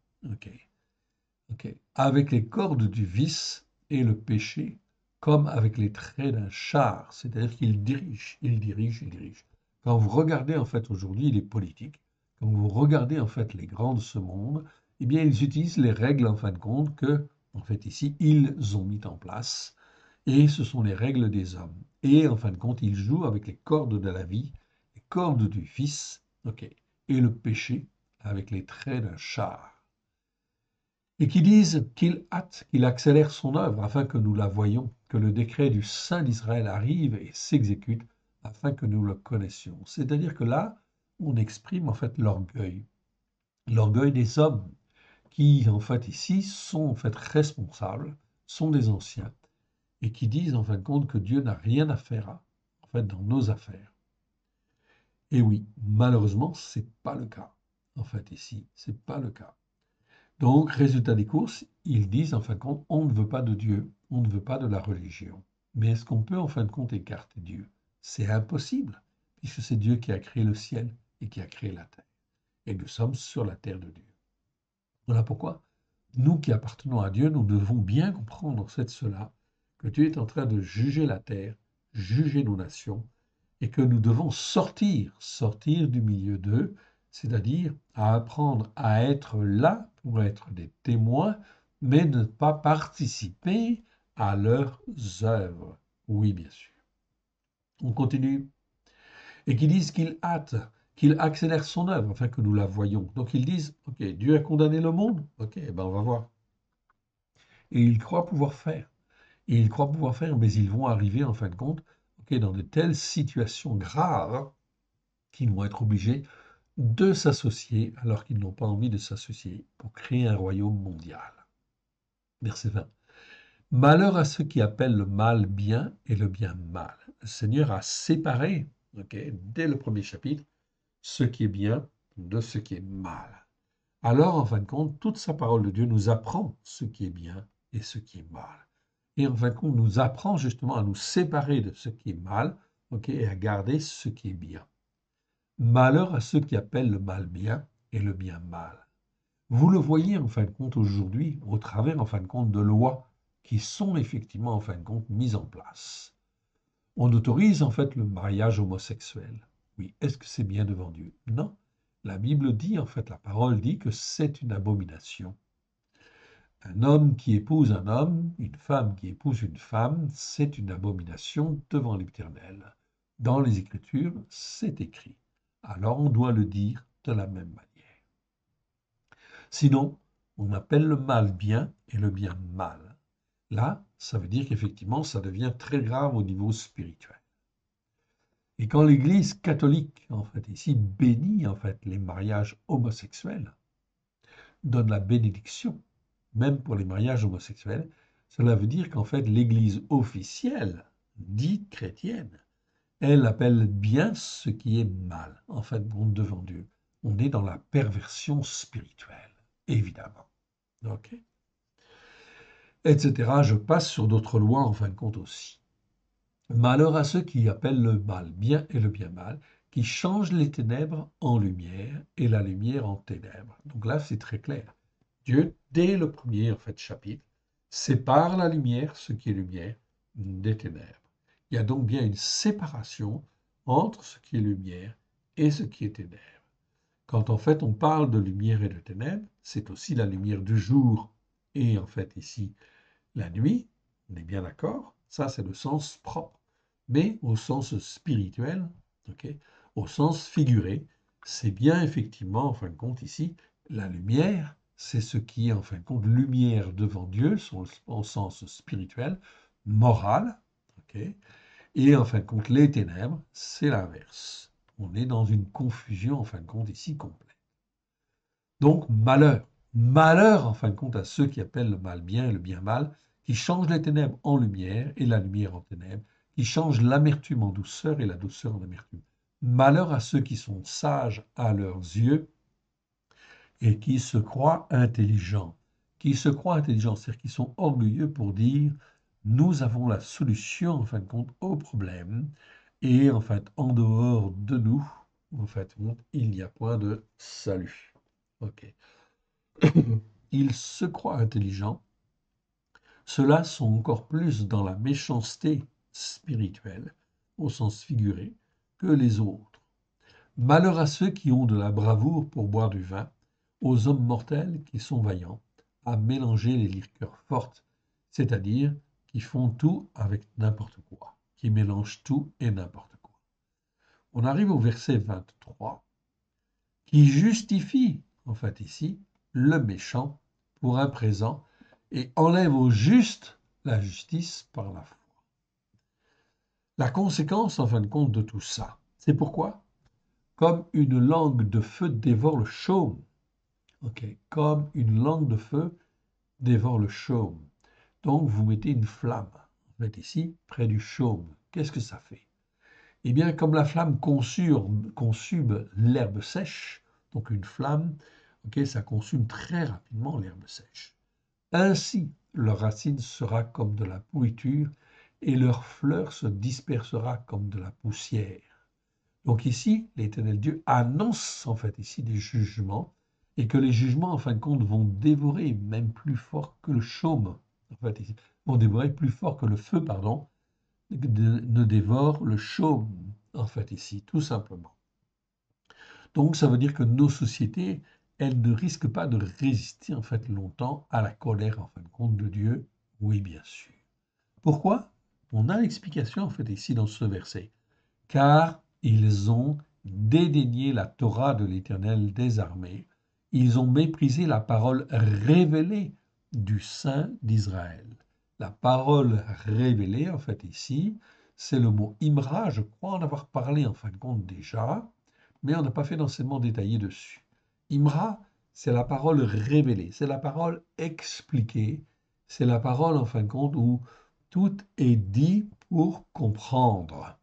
[SPEAKER 1] avec les cordes du vice et le péché, comme avec les traits d'un char, c'est-à-dire qu'il dirige, il dirige, il dirige. Quand vous regardez en fait aujourd'hui les politiques, quand vous regardez en fait les grands de ce monde, eh bien ils utilisent les règles en fin de compte que, en fait ici, ils ont mis en place, et ce sont les règles des hommes. Et en fin de compte, ils jouent avec les cordes de la vie, les cordes du vice, et le péché avec les traits d'un char et qui disent qu'il hâte, qu'il accélère son œuvre afin que nous la voyions, que le décret du Saint d'Israël arrive et s'exécute afin que nous le connaissions. C'est-à-dire que là, on exprime en fait l'orgueil des hommes qui en fait ici sont en fait responsables, sont des anciens et qui disent en fin de compte que Dieu n'a rien à faire en fait dans nos affaires. Et oui, malheureusement, c'est pas le cas. En fait ici, c'est pas le cas. Donc, résultat des courses, ils disent en fin de compte, on ne veut pas de Dieu, on ne veut pas de la religion. Mais est-ce qu'on peut en fin de compte écarter Dieu? C'est impossible, puisque c'est Dieu qui a créé le ciel et qui a créé la terre. Et nous sommes sur la terre de Dieu. Voilà pourquoi nous qui appartenons à Dieu, nous devons bien comprendre cela, que Dieu est en train de juger la terre, juger nos nations, et que nous devons sortir du milieu d'eux, c'est-à-dire à apprendre à être là pour être des témoins, mais ne pas participer à leurs œuvres. Oui, bien sûr. On continue. Et qui disent qu'il hâte, qu'il accélère son œuvre, afin que nous la voyions. Donc ils disent, ok, Dieu a condamné le monde, ok, ben on va voir. Et ils croient pouvoir faire. Et ils croient pouvoir faire, mais ils vont arriver en fin de compte, dans de telles situations graves qu'ils vont être obligés de s'associer alors qu'ils n'ont pas envie de s'associer pour créer un royaume mondial. Verset 20. Malheur à ceux qui appellent le mal bien et le bien mal. Le Seigneur a séparé, dès le premier chapitre, ce qui est bien de ce qui est mal. Alors, en fin de compte, toute sa parole de Dieu nous apprend ce qui est bien et ce qui est mal. Et en fin de compte, nous apprend justement à nous séparer de ce qui est mal, et à garder ce qui est bien. Malheur à ceux qui appellent le mal bien et le bien mal. Vous le voyez en fin de compte aujourd'hui au travers en fin de compte de lois qui sont effectivement en fin de compte mises en place. On autorise en fait le mariage homosexuel. Oui, est-ce que c'est bien devant Dieu? Non. La Bible dit en fait, la parole dit que c'est une abomination. Un homme qui épouse un homme, une femme qui épouse une femme, c'est une abomination devant l'Éternel. Dans les Écritures, c'est écrit. Alors on doit le dire de la même manière. Sinon, on appelle le mal bien et le bien mal. Là, ça veut dire qu'effectivement, ça devient très grave au niveau spirituel. Et quand l'Église catholique, en fait, ici, bénit en fait les mariages homosexuels, donne la bénédiction, même pour les mariages homosexuels, cela veut dire qu'en fait, l'Église officielle, dite chrétienne, elle appelle bien ce qui est mal, en fait, devant Dieu. On est dans la perversion spirituelle, évidemment. OK? Etc. Je passe sur d'autres lois, en fin de compte aussi. Malheur à ceux qui appellent le mal bien et le bien mal, qui change les ténèbres en lumière et la lumière en ténèbres. Donc là, c'est très clair. Dieu, dès le premier chapitre, sépare la lumière, ce qui est lumière, des ténèbres. Il y a donc bien une séparation entre ce qui est lumière et ce qui est ténèbres. Quand en fait on parle de lumière et de ténèbres, c'est aussi la lumière du jour et en fait ici la nuit, on est bien d'accord, ça c'est le sens propre. Mais au sens spirituel, okay, au sens figuré, c'est bien effectivement, en fin de compte ici, la lumière, c'est ce qui est en fin de compte lumière devant Dieu, au sens spirituel, moral, okay, et en fin de compte les ténèbres, c'est l'inverse. On est dans une confusion en fin de compte ici complète. Donc malheur, malheur en fin de compte à ceux qui appellent le mal bien et le bien mal, qui changent les ténèbres en lumière et la lumière en ténèbres, qui changent l'amertume en douceur et la douceur en amertume. Malheur à ceux qui sont sages à leurs yeux et qui se croient intelligents. Qui se croient intelligents, c'est-à-dire qui sont orgueilleux pour dire nous avons la solution en fin de compte au problème et en fait en dehors de nous, en fait, il n'y a point de salut. Ok. Ils se croient intelligents, ceux-là sont encore plus dans la méchanceté spirituelle, au sens figuré, que les autres. Malheur à ceux qui ont de la bravoure pour boire du vin, aux hommes mortels qui sont vaillants, à mélanger les liqueurs fortes, c'est-à-dire qui font tout avec n'importe quoi, qui mélangent tout et n'importe quoi. On arrive au verset 23, qui justifie, en fait ici, le méchant pour un présent et enlève au juste la justice par la foi. La conséquence, en fin de compte, de tout ça, c'est pourquoi, comme une langue de feu dévore le chaume, comme une langue de feu dévore le chaume. Donc, vous mettez une flamme, en fait ici, près du chaume. Qu'est-ce que ça fait? Eh bien, comme la flamme consume l'herbe sèche, donc une flamme, ça consume très rapidement l'herbe sèche. Ainsi, leur racine sera comme de la pourriture et leur fleur se dispersera comme de la poussière. Donc ici, l'Éternel Dieu annonce en fait ici des jugements et que les jugements, en fin de compte, vont dévorer même plus fort que le chaume, en fait, ici, vont dévorer plus fort que le feu, pardon, ne dévore le chaume, en fait, ici, tout simplement. Donc, ça veut dire que nos sociétés, elles ne risquent pas de résister, en fait, longtemps à la colère, en fin de compte, de Dieu. Oui, bien sûr. Pourquoi? On a l'explication, en fait, ici, dans ce verset. Car ils ont dédaigné la Torah de l'Éternel des armées. Ils ont méprisé la parole révélée du Saint d'Israël. La parole révélée, en fait, ici, c'est le mot Imra. Je crois en avoir parlé, en fin de compte, déjà, mais on n'a pas fait d'enseignement détaillé dessus. Imra, c'est la parole révélée, c'est la parole expliquée, c'est la parole, en fin de compte, où tout est dit pour comprendre.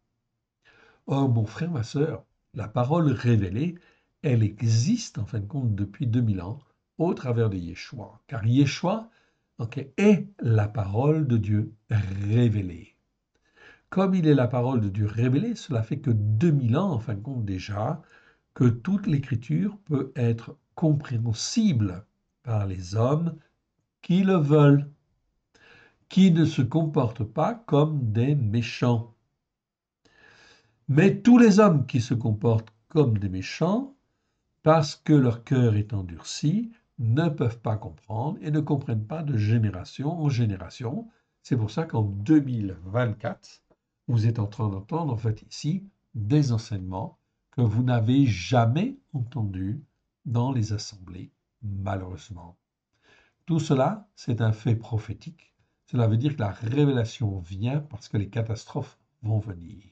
[SPEAKER 1] Oh, mon frère, ma sœur, la parole révélée, elle existe, en fin de compte, depuis 2000 ans, au travers de Yeshua. Car Yeshua, est la parole de Dieu révélée. Comme il est la parole de Dieu révélée, cela fait que 2000 ans, en fin de compte déjà, que toute l'écriture peut être compréhensible par les hommes qui le veulent, qui ne se comportent pas comme des méchants. Mais tous les hommes qui se comportent comme des méchants, parce que leur cœur est endurci, ne peuvent pas comprendre et ne comprennent pas de génération en génération. C'est pour ça qu'en 2024, vous êtes en train d'entendre en fait ici des enseignements que vous n'avez jamais entendus dans les assemblées, malheureusement. Tout cela, c'est un fait prophétique. Cela veut dire que la révélation vient parce que les catastrophes vont venir.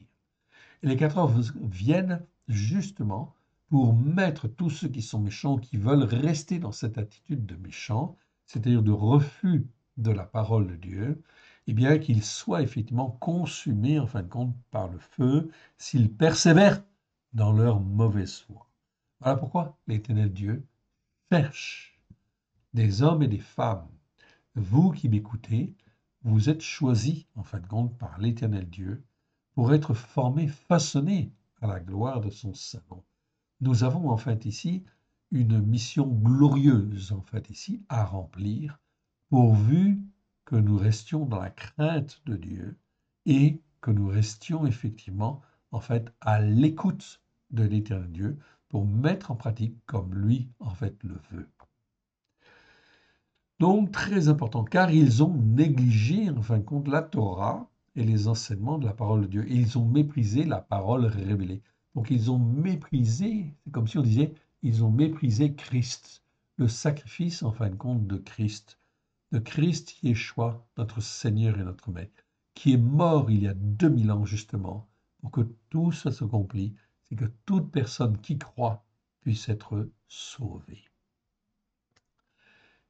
[SPEAKER 1] Et les catastrophes viennent justement pour mettre tous ceux qui sont méchants, qui veulent rester dans cette attitude de méchant, c'est-à-dire de refus de la parole de Dieu, eh bien qu'ils soient effectivement consumés en fin de compte par le feu s'ils persévèrent dans leur mauvaise foi. Voilà pourquoi l'Éternel Dieu cherche des hommes et des femmes. Vous qui m'écoutez, vous êtes choisis en fin de compte par l'Éternel Dieu pour être formés, façonnés à la gloire de son Saint-Nom. Nous avons en fait ici une mission glorieuse en fait ici à remplir, pourvu que nous restions dans la crainte de Dieu et que nous restions effectivement en fait à l'écoute de l'Éternel Dieu pour mettre en pratique comme lui en fait le veut. Donc très important, car ils ont négligé en fin de compte la Torah et les enseignements de la parole de Dieu. Et ils ont méprisé la parole révélée. Donc ils ont méprisé, c'est comme si on disait, ils ont méprisé Christ, le sacrifice en fin de compte de Christ Yeshua, notre Seigneur et notre Maître, qui est mort il y a 2000 ans justement, pour que tout ça s'accomplisse, c'est que toute personne qui croit puisse être sauvée.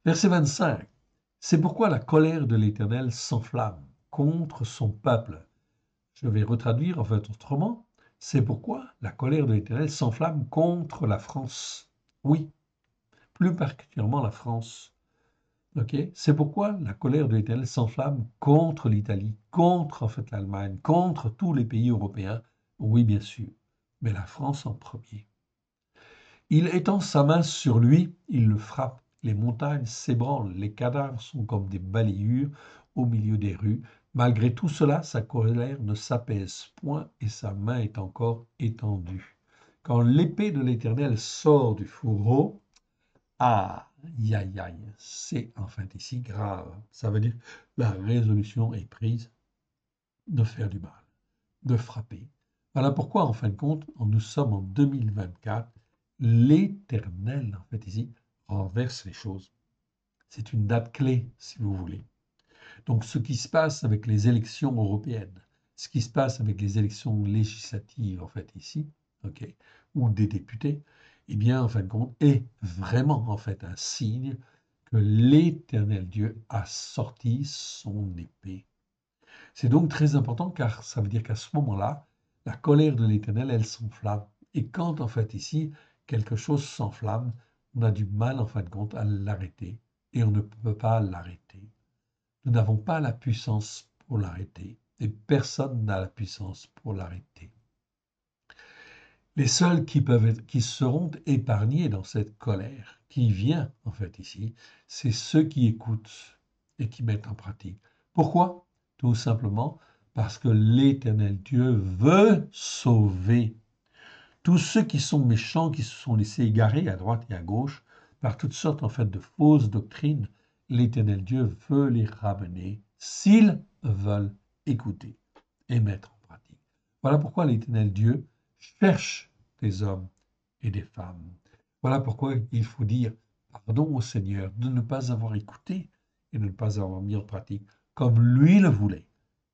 [SPEAKER 1] Verset 25. C'est pourquoi la colère de l'Éternel s'enflamme contre son peuple. Je vais retraduire en fait autrement. C'est pourquoi la colère de l'Éternel s'enflamme contre la France. Oui, plus particulièrement la France. Okay? C'est pourquoi la colère de l'Éternel s'enflamme contre l'Italie, contre en fait l'Allemagne, contre tous les pays européens. Oui, bien sûr, mais la France en premier. Il étend sa main sur lui, il le frappe. Les montagnes s'ébranlent, les cadavres sont comme des balayures au milieu des rues. Malgré tout cela, sa colère ne s'apaise point et sa main est encore étendue. Quand l'épée de l'Éternel sort du fourreau, aïe, aïe, aïe, c'est en fait ici grave. Ça veut dire la résolution est prise de faire du mal, de frapper. Voilà pourquoi, en fin de compte, nous sommes en 2024. L'Éternel, en fait, ici, renverse les choses. C'est une date clé, si vous voulez. Donc, ce qui se passe avec les élections européennes, ce qui se passe avec les élections législatives, en fait, ici, ok, ou des députés, eh bien, en fin de compte, est vraiment, en fait, un signe que l'Éternel Dieu a sorti son épée. C'est donc très important, car ça veut dire qu'à ce moment-là, la colère de l'Éternel, elle s'enflamme. Et quand, en fait, ici, quelque chose s'enflamme, on a du mal, en fin de compte, à l'arrêter. Et on ne peut pas l'arrêter. Nous n'avons pas la puissance pour l'arrêter. Et personne n'a la puissance pour l'arrêter. Les seuls qui seront épargnés dans cette colère qui vient, en fait, ici, c'est ceux qui écoutent et qui mettent en pratique. Pourquoi? Tout simplement parce que l'Éternel Dieu veut sauver tous ceux qui sont méchants, qui se sont laissés égarer à droite et à gauche par toutes sortes en fait de fausses doctrines. L'Éternel Dieu veut les ramener s'ils veulent écouter et mettre en pratique. Voilà pourquoi l'Éternel Dieu cherche des hommes et des femmes. Voilà pourquoi il faut dire pardon au Seigneur de ne pas avoir écouté et de ne pas avoir mis en pratique comme lui le voulait.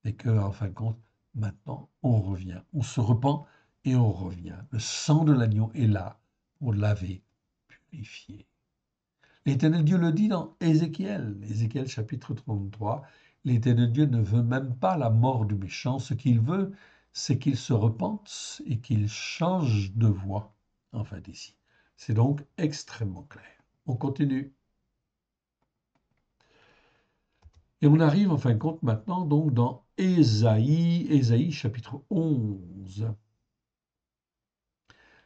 [SPEAKER 1] Et que, en fin de compte, maintenant, on revient, on se repent et on revient. Le sang de l'agneau est là pour laver, purifier. L'Éternel Dieu le dit dans Ézéchiel, Ézéchiel chapitre 33. L'Éternel Dieu ne veut même pas la mort du méchant. Ce qu'il veut, c'est qu'il se repente et qu'il change de voie, en fait, ici. C'est donc extrêmement clair. On continue. Et on arrive, en fin de compte, maintenant, donc, dans Ésaïe chapitre 11.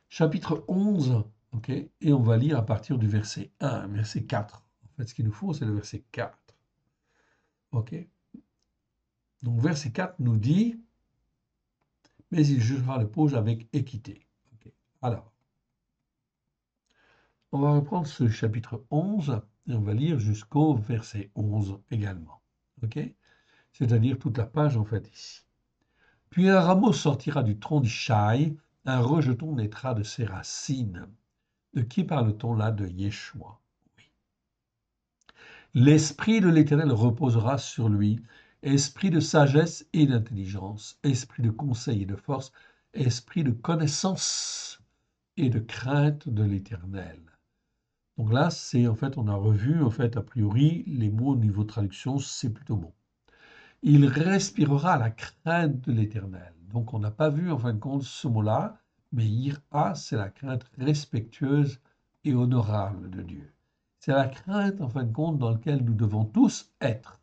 [SPEAKER 1] Chapitre 11, ok, et on va lire à partir du verset 1, verset 4. En fait, ce qu'il nous faut, c'est le verset 4. Ok. Donc, verset 4 nous dit, mais il jugera le pauvre avec équité. Okay. Alors, on va reprendre ce chapitre 11 et on va lire jusqu'au verset 11 également. Ok. C'est-à-dire toute la page, en fait, ici. Puis un rameau sortira du tronc d'Ishaï, un rejeton naîtra de ses racines. De qui parle-t-on là? De Yeshua. Oui. L'Esprit de l'Éternel reposera sur lui, esprit de sagesse et d'intelligence, esprit de conseil et de force, esprit de connaissance et de crainte de l'Éternel. Donc là, c'est en fait, on a revu, en fait, a priori, les mots au niveau de traduction, c'est plutôt bon. Il respirera la crainte de l'Éternel. Donc on n'a pas vu, en fin de compte, ce mot-là, mais ira, c'est la crainte respectueuse et honorable de Dieu. C'est la crainte, en fin de compte, dans laquelle nous devons tous être.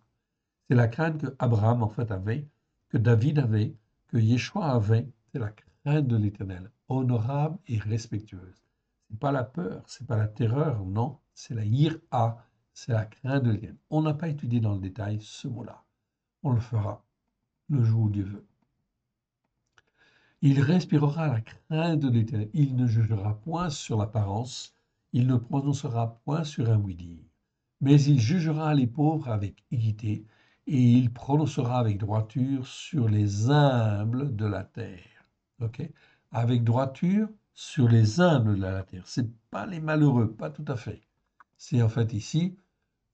[SPEAKER 1] C'est la crainte que Abraham, en fait, avait, que David avait, que Yeshua avait. C'est la crainte de l'Éternel, honorable et respectueuse. C'est pas la peur, c'est pas la terreur, non, c'est la yir'a, c'est la crainte de l'Éternel. On n'a pas étudié dans le détail ce mot-là. On le fera le jour où Dieu veut. Il respirera la crainte de l'Éternel. Il ne jugera point sur l'apparence. Il ne prononcera point sur un oui-dire. Mais il jugera les pauvres avec équité et il prononcera avec droiture sur les humbles de la terre. Ok? Avec droiture sur les humbles de la terre. C'est pas les malheureux, pas tout à fait. C'est en fait ici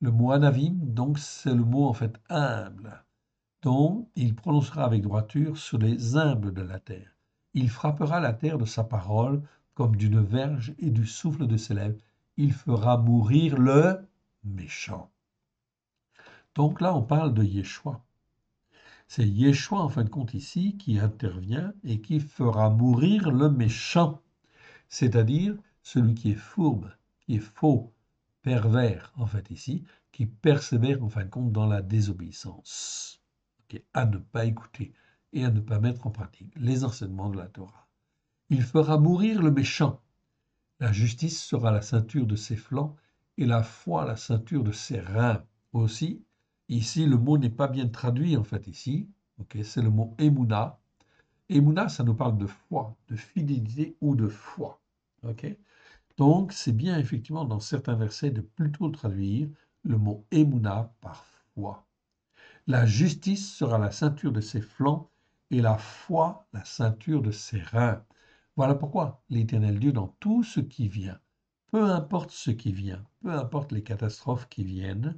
[SPEAKER 1] le mot anavim, donc c'est le mot en fait humble. Donc il prononcera avec droiture sur les humbles de la terre. Il frappera la terre de sa parole comme d'une verge et du souffle de ses lèvres. Il fera mourir le méchant. Donc là, on parle de Yeshua. C'est Yeshua, en fin de compte, ici, qui intervient et qui fera mourir le méchant, c'est-à-dire celui qui est fourbe, qui est faux, pervers, en fait, ici, qui persévère, en fin de compte, dans la désobéissance, okay, à ne pas écouter et à ne pas mettre en pratique les enseignements de la Torah. Il fera mourir le méchant. La justice sera la ceinture de ses flancs et la foi la ceinture de ses reins. Aussi, ici, le mot n'est pas bien traduit, en fait, ici. Okay, c'est le mot Emouna. Emouna, ça nous parle de foi, de fidélité ou de foi. Okay. Donc, c'est bien, effectivement, dans certains versets, de plutôt traduire le mot Emouna par foi. La justice sera la ceinture de ses flancs et la foi la ceinture de ses reins. Voilà pourquoi l'Éternel Dieu, dans tout ce qui vient, peu importe ce qui vient, peu importe les catastrophes qui viennent,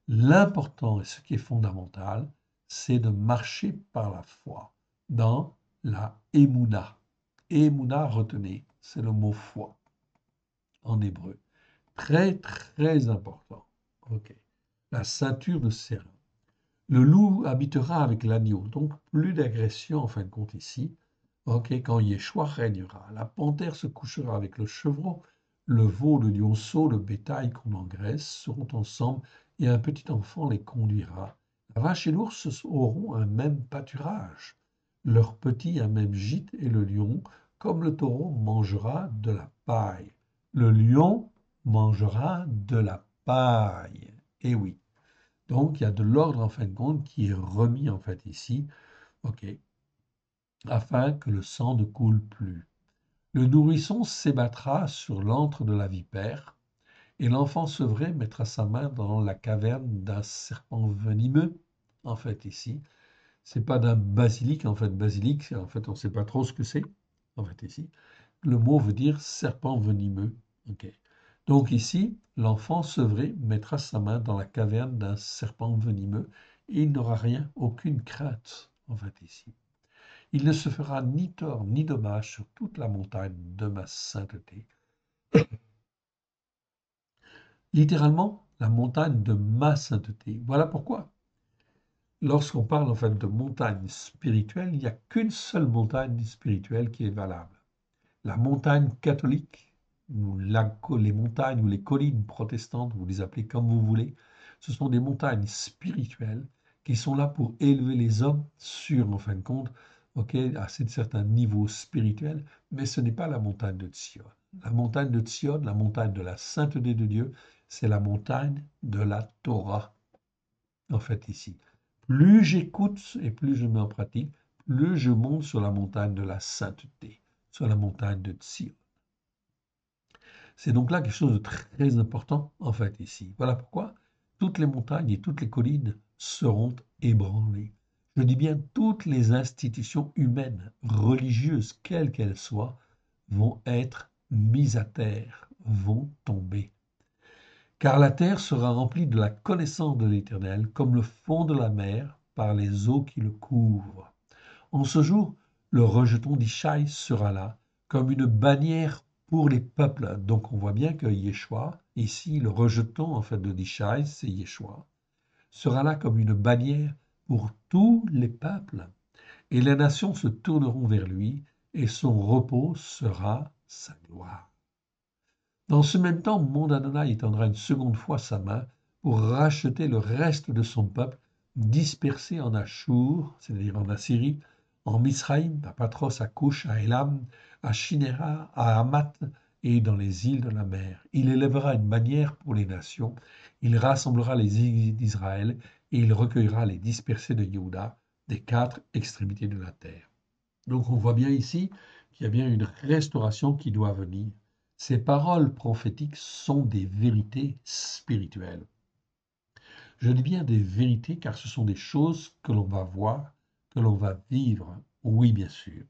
[SPEAKER 1] l'important et ce qui est fondamental, c'est de marcher par la foi dans la Emouna. Emouna, retenez, c'est le mot foi en hébreu. Très, très important. Ok. La ceinture de ses reins. Le loup habitera avec l'agneau, donc plus d'agression en fin de compte ici. Ok, quand Yeshua régnera, la panthère se couchera avec le chevreau, le veau, le lionceau, le bétail qu'on engraisse seront ensemble et un petit enfant les conduira. La vache et l'ours auront un même pâturage, leur petit un même gîte et le lion, comme le taureau, mangera de la paille. Le lion mangera de la paille. Eh oui. Donc, il y a de l'ordre, en fin de compte, qui est remis, en fait, ici, ok, afin que le sang ne coule plus. Le nourrisson s'ébattra sur l'antre de la vipère, et l'enfant sevré mettra sa main dans la caverne d'un serpent venimeux, en fait, ici. C'est pas d'un basilic, en fait, basilic, en fait, on ne sait pas trop ce que c'est, en fait, ici. Le mot veut dire serpent venimeux, ok. Donc ici, l'enfant sevré mettra sa main dans la caverne d'un serpent venimeux et il n'aura rien, aucune crainte, en fait, ici. Il ne se fera ni tort ni dommage sur toute la montagne de ma sainteté. Littéralement, la montagne de ma sainteté. Voilà pourquoi, lorsqu'on parle en fait de montagne spirituelle, il n'y a qu'une seule montagne spirituelle qui est valable. La montagne catholique, ou les montagnes ou les collines protestantes, vous les appelez comme vous voulez, ce sont des montagnes spirituelles qui sont là pour élever les hommes sur, en fin de compte, ok, à certains niveaux spirituels, mais ce n'est pas la montagne de Sion. La montagne de Sion, la montagne de la sainteté de Dieu, c'est la montagne de la Torah, en fait, ici. Plus j'écoute et plus je mets en pratique, plus je monte sur la montagne de la sainteté, sur la montagne de Sion. C'est donc là quelque chose de très important, en fait, ici. Voilà pourquoi toutes les montagnes et toutes les collines seront ébranlées. Je dis bien toutes les institutions humaines, religieuses, quelles qu'elles soient, vont être mises à terre, vont tomber. Car la terre sera remplie de la connaissance de l'Éternel, comme le fond de la mer par les eaux qui le couvrent. En ce jour, le rejeton d'Ishaï sera là, comme une bannière pour les peuples. Donc on voit bien que Yeshua, ici, le rejeton en fait de d'Ishaï, c'est Yeshua, sera là comme une bannière pour tous les peuples. Et les nations se tourneront vers lui, et son repos sera sa gloire. Dans ce même temps, mon Adonai étendra une seconde fois sa main pour racheter le reste de son peuple dispersé en Achour, c'est-à-dire en Assyrie, en Misraïm, à Patros, à Couch, à Élam, à Shinéra, à Hamath et dans les îles de la mer. Il élèvera une bannière pour les nations, il rassemblera les îles d'Israël et il recueillera les dispersés de Yehuda des quatre extrémités de la terre. Donc on voit bien ici qu'il y a bien une restauration qui doit venir. Ces paroles prophétiques sont des vérités spirituelles. Je dis bien des vérités car ce sont des choses que l'on va voir, que l'on va vivre. Oui, bien sûr.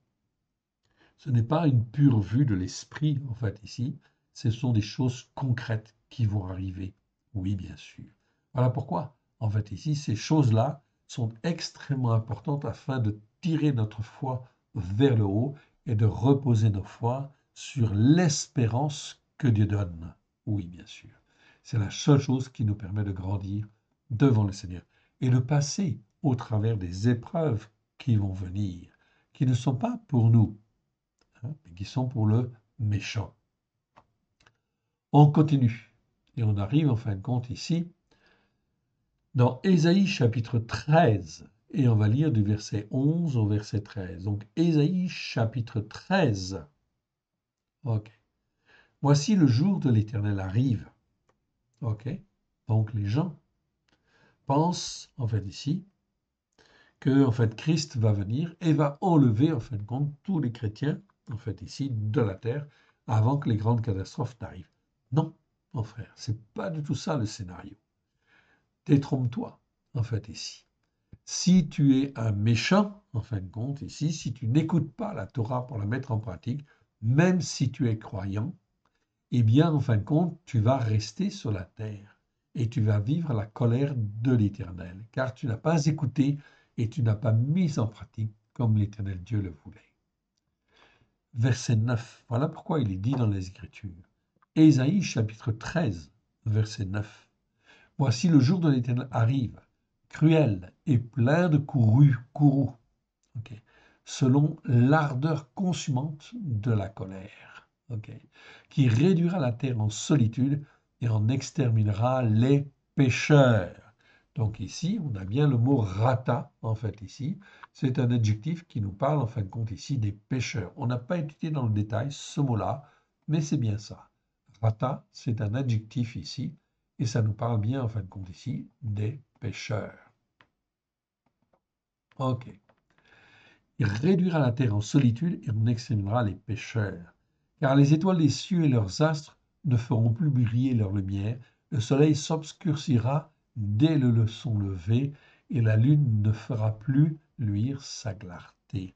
[SPEAKER 1] Ce n'est pas une pure vue de l'esprit, en fait, ici. Ce sont des choses concrètes qui vont arriver. Oui, bien sûr. Voilà pourquoi, en fait, ici, ces choses-là sont extrêmement importantes afin de tirer notre foi vers le haut et de reposer nos foi sur l'espérance que Dieu donne. Oui, bien sûr. C'est la seule chose qui nous permet de grandir devant le Seigneur et de passer au travers des épreuves qui vont venir, qui ne sont pas pour nous, mais qui sont pour le méchant. On continue et on arrive en fin de compte ici dans Ésaïe chapitre 13 et on va lire du verset 11 au verset 13. Donc Ésaïe chapitre 13. Ok. Voici le jour de l'Éternel arrive. Ok. Donc les gens pensent en fait ici que en fait Christ va venir et va enlever en fin de compte tous les chrétiens en fait ici de la terre avant que les grandes catastrophes n'arrivent. Non, mon frère, c'est pas du tout ça le scénario. Détrompe-toi en fait ici. Si tu es un méchant en fin de compte ici, si tu n'écoutes pas la Torah pour la mettre en pratique, même si tu es croyant, eh bien en fin de compte tu vas rester sur la terre et tu vas vivre la colère de l'Éternel, car tu n'as pas écouté et tu n'as pas mis en pratique comme l'Éternel Dieu le voulait. Verset 9, voilà pourquoi il est dit dans les Écritures. Ésaïe chapitre 13, verset 9. Voici le jour de l'Éternel arrive, cruel et plein de courroux, okay, selon l'ardeur consumante de la colère, okay, qui réduira la terre en solitude et en exterminera les pécheurs. Donc ici, on a bien le mot rata, en fait, ici. C'est un adjectif qui nous parle, en fin de compte, ici, des pécheurs. On n'a pas étudié dans le détail ce mot-là, mais c'est bien ça. Rata, c'est un adjectif ici, et ça nous parle bien, en fin de compte, ici, des pécheurs. Ok. Il réduira la terre en solitude et on exterminera les pécheurs. Car les étoiles des cieux et leurs astres ne feront plus briller leur lumière, le soleil s'obscurcira dès le son levé, et la lune ne fera plus luire sa clarté.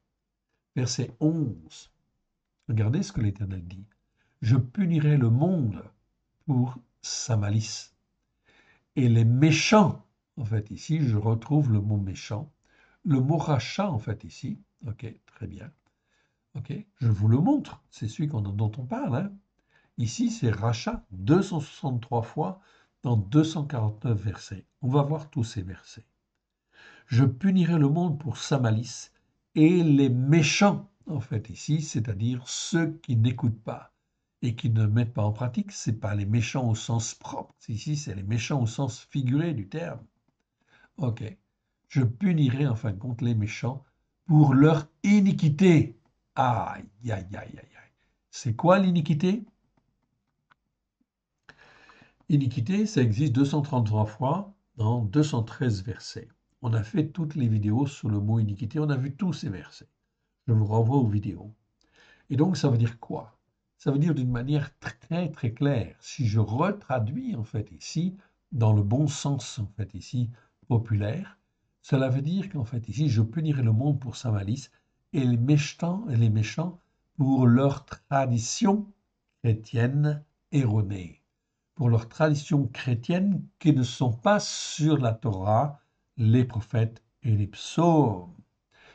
[SPEAKER 1] Verset 11. Regardez ce que l'Éternel dit. Je punirai le monde pour sa malice. Et les méchants, en fait ici, je retrouve le mot méchant, le mot rachat, en fait ici, ok, très bien, ok, je vous le montre, c'est celui dont on parle, hein. Ici, c'est rachat 263 fois dans 249 versets. On va voir tous ces versets. Je punirai le monde pour sa malice et les méchants, en fait, ici, c'est-à-dire ceux qui n'écoutent pas et qui ne mettent pas en pratique, ce n'est pas les méchants au sens propre, ici, c'est les méchants au sens figuré du terme. Ok. Je punirai en fin de compte les méchants pour leur iniquité. Aïe, aïe, aïe, aïe, aïe. C'est quoi l'iniquité? Iniquité, ça existe 233 fois dans 213 versets. On a fait toutes les vidéos sur le mot iniquité, on a vu tous ces versets. Je vous renvoie aux vidéos. Et donc, ça veut dire quoi? Ça veut dire d'une manière très, très claire. Si je retraduis, en fait, ici, dans le bon sens, en fait, ici, populaire, cela veut dire qu'en fait, ici, je punirai le monde pour sa malice et les méchants pour leur tradition chrétienne erronée, pour leur tradition chrétienne qui ne sont pas sur la Torah, les prophètes et les psaumes.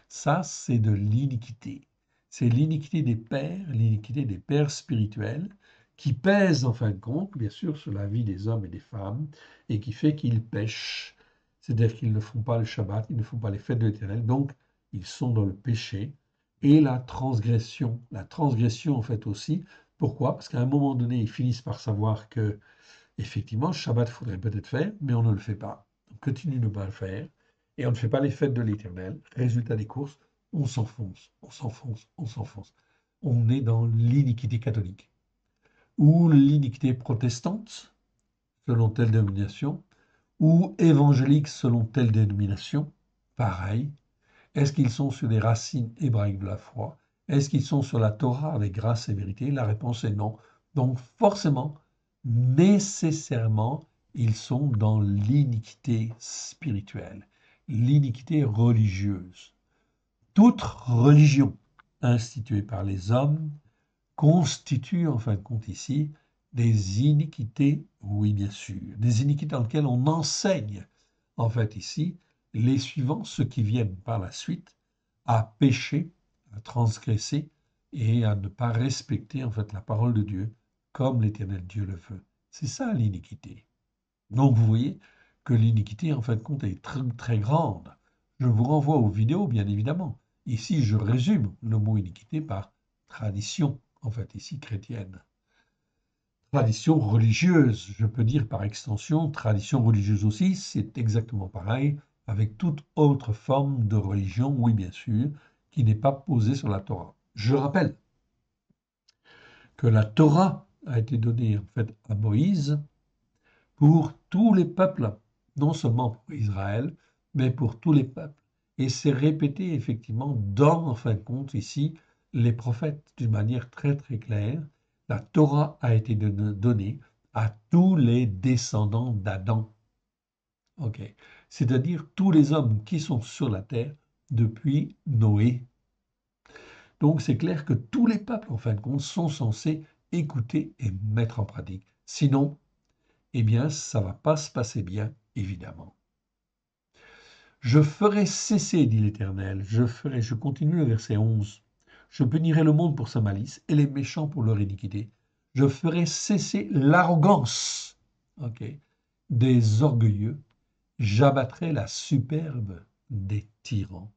[SPEAKER 1] Ça, c'est de l'iniquité. C'est l'iniquité des pères spirituels, qui pèse en fin de compte, bien sûr, sur la vie des hommes et des femmes, et qui fait qu'ils pêchent. C'est-à-dire qu'ils ne font pas le Shabbat, ils ne font pas les fêtes de l'Éternel, donc ils sont dans le péché et la transgression. La transgression, en fait, aussi. Pourquoi? Parce qu'à un moment donné, ils finissent par savoir que, effectivement, le Shabbat, il faudrait peut-être faire, mais on ne le fait pas. On continue de ne pas le faire, et on ne fait pas les fêtes de l'Éternel. Résultat des courses, on s'enfonce, on s'enfonce, on s'enfonce. On est dans l'iniquité catholique ou l'iniquité protestante, selon telle dénomination, ou évangélique selon telle dénomination, pareil. Est-ce qu'ils sont sur les racines hébraïques de la foi? Est-ce qu'ils sont sur la Torah avec grâce et vérité? La réponse est non. Donc forcément, nécessairement, ils sont dans l'iniquité spirituelle, l'iniquité religieuse. Toute religion instituée par les hommes constitue en fin de compte ici des iniquités, oui bien sûr, des iniquités dans lesquelles on enseigne en fait ici les suivants, ceux qui viennent par la suite, à pécher, à transgresser et à ne pas respecter en fait la parole de Dieu comme l'Éternel Dieu le veut. C'est ça l'iniquité. Donc vous voyez que l'iniquité en fin de compte est très, très grande. Je vous renvoie aux vidéos bien évidemment. Ici je résume le mot iniquité par tradition, en fait ici chrétienne. Tradition religieuse, je peux dire par extension, tradition religieuse aussi, c'est exactement pareil avec toute autre forme de religion, oui bien sûr, qui n'est pas posée sur la Torah. Je rappelle que la Torah a été donnée en fait à Moïse pour tous les peuples, non seulement pour Israël, mais pour tous les peuples. Et c'est répété effectivement dans, en fin de compte, ici, les prophètes d'une manière très très claire. La Torah a été donnée à tous les descendants d'Adam. Ok. C'est-à-dire tous les hommes qui sont sur la terre depuis Noé. Donc c'est clair que tous les peuples, en fin de compte, sont censés écouter et mettre en pratique. Sinon, eh bien, ça ne va pas se passer bien, évidemment. Je ferai cesser, dit l'Éternel, je continue le verset 11. Je punirai le monde pour sa malice et les méchants pour leur iniquité. Je ferai cesser l'arrogance, ok, des orgueilleux. J'abattrai la superbe des tyrans.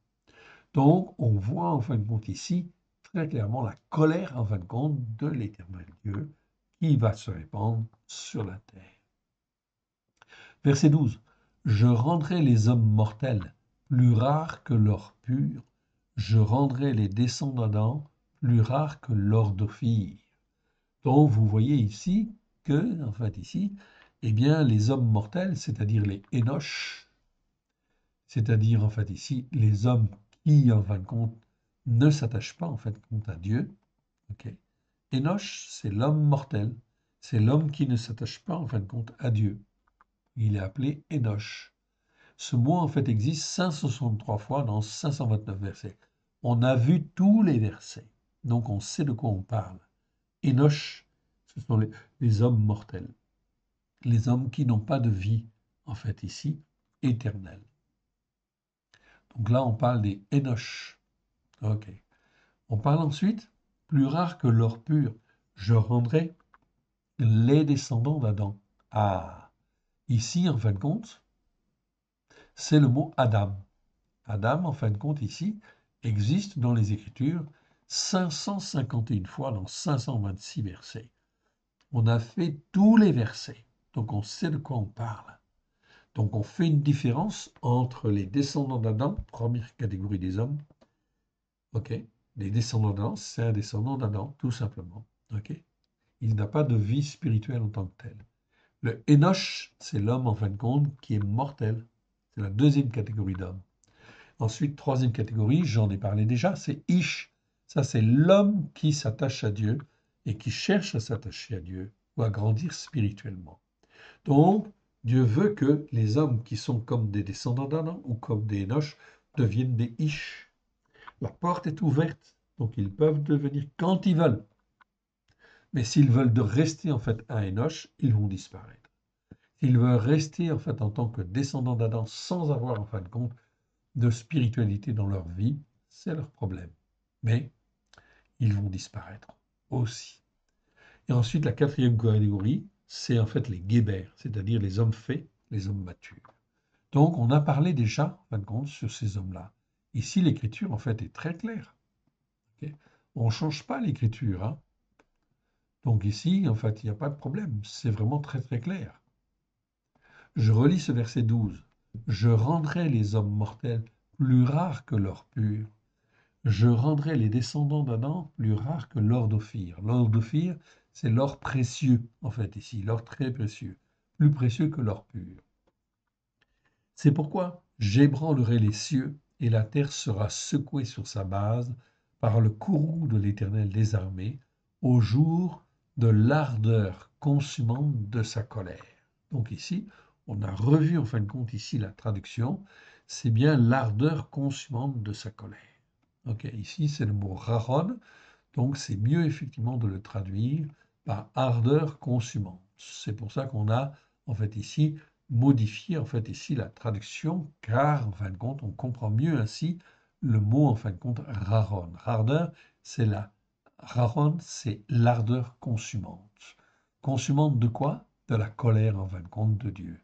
[SPEAKER 1] Donc, on voit en fin de compte ici très clairement la colère en fin de compte de l'Éternel Dieu qui va se répandre sur la terre. Verset 12. Je rendrai les hommes mortels plus rares que l'or pur. Je rendrai les descendants d'Adam plus rares que l'or d'Ophir. Donc vous voyez ici que, en fait ici, eh bien les hommes mortels, c'est-à-dire les Énoches, c'est-à-dire en fait ici les hommes qui, en fin de compte, ne s'attachent pas en fait compte à Dieu. Okay. Énoche, c'est l'homme mortel, c'est l'homme qui ne s'attache pas en fin de compte à Dieu. Il est appelé Énoche. Ce mot, en fait, existe 563 fois dans 529 versets. On a vu tous les versets, donc on sait de quoi on parle. Énoche, ce sont les hommes mortels, les hommes qui n'ont pas de vie, en fait, ici, éternelle. Donc là, on parle des Énoches. Ok. On parle ensuite, plus rare que l'or pur, je rendrai les descendants d'Adam. Ah, ici, en fin de compte, c'est le mot Adam. Adam, en fin de compte, ici, existe dans les Écritures 551 fois dans 526 versets. On a fait tous les versets, donc on sait de quoi on parle. Donc on fait une différence entre les descendants d'Adam, première catégorie des hommes, ok. Les descendants d'Adam, c'est un descendant d'Adam, tout simplement, ok. Il n'a pas de vie spirituelle en tant que tel. Le Enoch, c'est l'homme, en fin de compte, qui est mortel. C'est la deuxième catégorie d'hommes. Ensuite, troisième catégorie, j'en ai parlé déjà, c'est Ish. Ça, c'est l'homme qui s'attache à Dieu et qui cherche à s'attacher à Dieu ou à grandir spirituellement. Donc, Dieu veut que les hommes qui sont comme des descendants d'Adam ou comme des Enoch deviennent des Ish. La porte est ouverte, donc ils peuvent devenir quand ils veulent. Mais s'ils veulent rester en fait un Enoch, ils vont disparaître. S'ils veulent rester en fait en tant que descendants d'Adam sans avoir en fin de compte de spiritualité dans leur vie, c'est leur problème. Mais ils vont disparaître aussi. Et ensuite, la quatrième catégorie, c'est en fait les guébers, c'est-à-dire les hommes faits, les hommes matures. Donc, on a parlé déjà, en fin de compte, sur ces hommes-là. Ici, l'écriture, en fait, est très claire. Okay. On ne change pas l'écriture. Hein. Donc ici, en fait, il n'y a pas de problème. C'est vraiment très, très clair. Je relis ce verset 12. Je rendrai les hommes mortels plus rares que l'or pur. Je rendrai les descendants d'Adam plus rares que l'or d'Ophir. L'or d'Ophir, c'est l'or précieux, en fait, ici, l'or très précieux, plus précieux que l'or pur. C'est pourquoi j'ébranlerai les cieux, et la terre sera secouée sur sa base par le courroux de l'Éternel des armées, au jour de l'ardeur consumante de sa colère. Donc ici, on a revu en fin de compte ici la traduction, c'est bien l'ardeur consumante de sa colère. Ok, ici c'est le mot raron, donc c'est mieux effectivement de le traduire par ardeur consumante. C'est pour ça qu'on a en fait ici modifié en fait ici la traduction, car en fin de compte on comprend mieux ainsi le mot en fin de compte raron. Raron, c'est l'ardeur consumante. Consumante de quoi? De la colère en fin de compte de Dieu.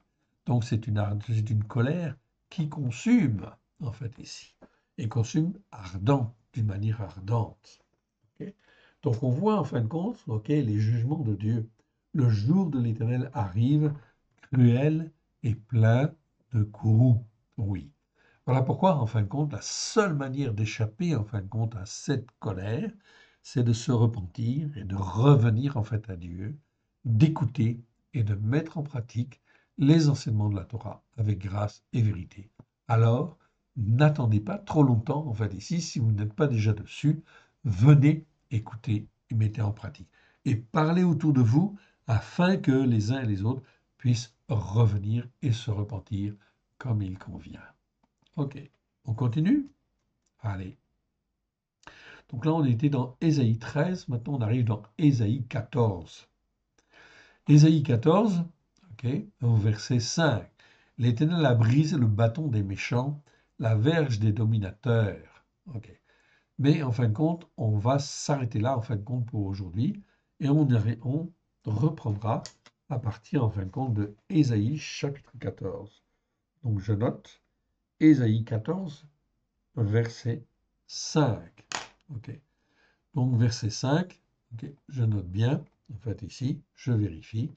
[SPEAKER 1] Donc c'est une colère qui consume en fait ici et consume ardent, d'une manière ardente. Ok. Donc on voit en fin de compte ok, les jugements de Dieu. Le jour de l'Éternel arrive, cruel et plein de courroux. Oui. Voilà pourquoi, en fin de compte, la seule manière d'échapper, en fin de compte, à cette colère, c'est de se repentir et de revenir, en fait, à Dieu, d'écouter et de mettre en pratique les enseignements de la Torah avec grâce et vérité. Alors, n'attendez pas trop longtemps, en fait, ici, si vous n'êtes pas déjà dessus, venez écouter et mettez en pratique. Et parlez autour de vous afin que les uns et les autres puissent revenir et se repentir comme il convient. Ok, on continue? Allez. Donc là, on était dans Ésaïe 13, maintenant on arrive dans Ésaïe 14. Ésaïe 14, ok, au verset 5. L'Éternel a brisé le bâton des méchants, la verge des dominateurs. Ok. Mais en fin de compte, on va s'arrêter là, en fin de compte, pour aujourd'hui, et on reprendra à partir, en fin de compte, de Ésaïe chapitre 14. Donc je note Ésaïe 14, verset 5. Ok. Donc verset 5, ok, je note bien, en fait ici, je vérifie.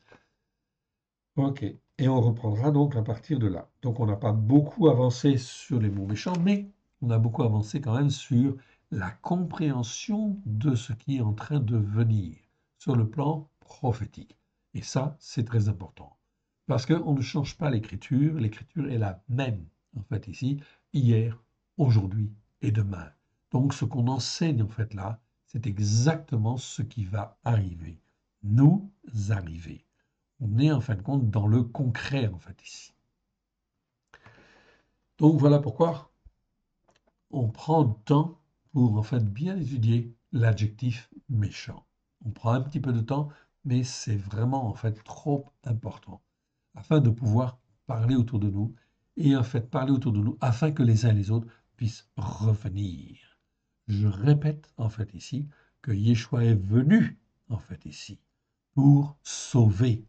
[SPEAKER 1] Ok, et on reprendra donc à partir de là. Donc on n'a pas beaucoup avancé sur les mots méchants, mais on a beaucoup avancé quand même sur la compréhension de ce qui est en train de venir sur le plan prophétique. Et ça, c'est très important. Parce qu'on ne change pas l'écriture est la même, en fait ici, hier, aujourd'hui et demain. Donc ce qu'on enseigne en fait là, c'est exactement ce qui va arriver, nous arriver. On est en fin de compte dans le concret en fait ici. Donc voilà pourquoi on prend le temps pour en fait bien étudier l'adjectif méchant. On prend un petit peu de temps, mais c'est vraiment en fait trop important afin de pouvoir parler autour de nous et en fait parler autour de nous afin que les uns et les autres puissent revenir. Je répète en fait ici que Yeshua est venu en fait ici pour sauver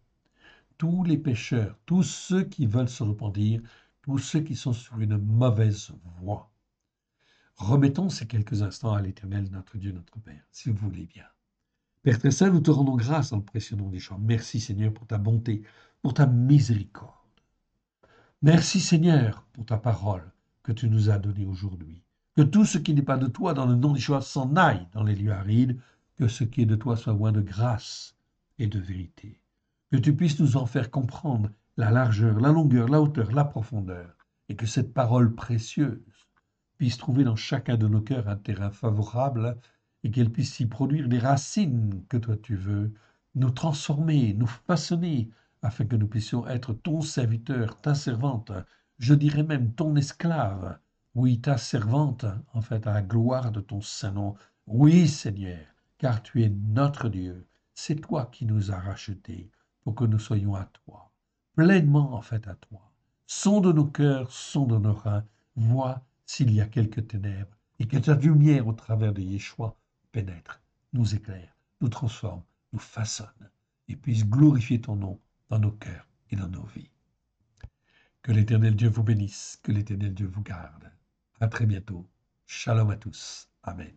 [SPEAKER 1] tous les pécheurs, tous ceux qui veulent se repentir, tous ceux qui sont sur une mauvaise voie. Remettons ces quelques instants à l'Éternel, notre Dieu, notre Père, si vous voulez bien. Père très saint, nous te rendons grâce dans le précieux nom d'Yeshua. Merci Seigneur pour ta bonté, pour ta miséricorde. Merci Seigneur pour ta parole que tu nous as donnée aujourd'hui. Que tout ce qui n'est pas de toi dans le nom d'Yeshua s'en aille dans les lieux arides, que ce qui est de toi soit loin de grâce et de vérité. Que tu puisses nous en faire comprendre la largeur, la longueur, la hauteur, la profondeur, et que cette parole précieuse puisse trouver dans chacun de nos cœurs un terrain favorable et qu'elle puisse y produire les racines que toi tu veux, nous transformer, nous façonner, afin que nous puissions être ton serviteur, ta servante, je dirais même ton esclave, oui, ta servante, en fait, à la gloire de ton saint nom. Oui, Seigneur, car tu es notre Dieu, c'est toi qui nous as rachetés pour que nous soyons à toi, pleinement en fait à toi. Sonde nos cœurs, sonde nos reins, vois s'il y a quelques ténèbres, et que ta lumière au travers de Yeshua pénètre, nous éclaire, nous transforme, nous façonne, et puisse glorifier ton nom dans nos cœurs et dans nos vies. Que l'Éternel Dieu vous bénisse, que l'Éternel Dieu vous garde. À très bientôt. Shalom à tous. Amen.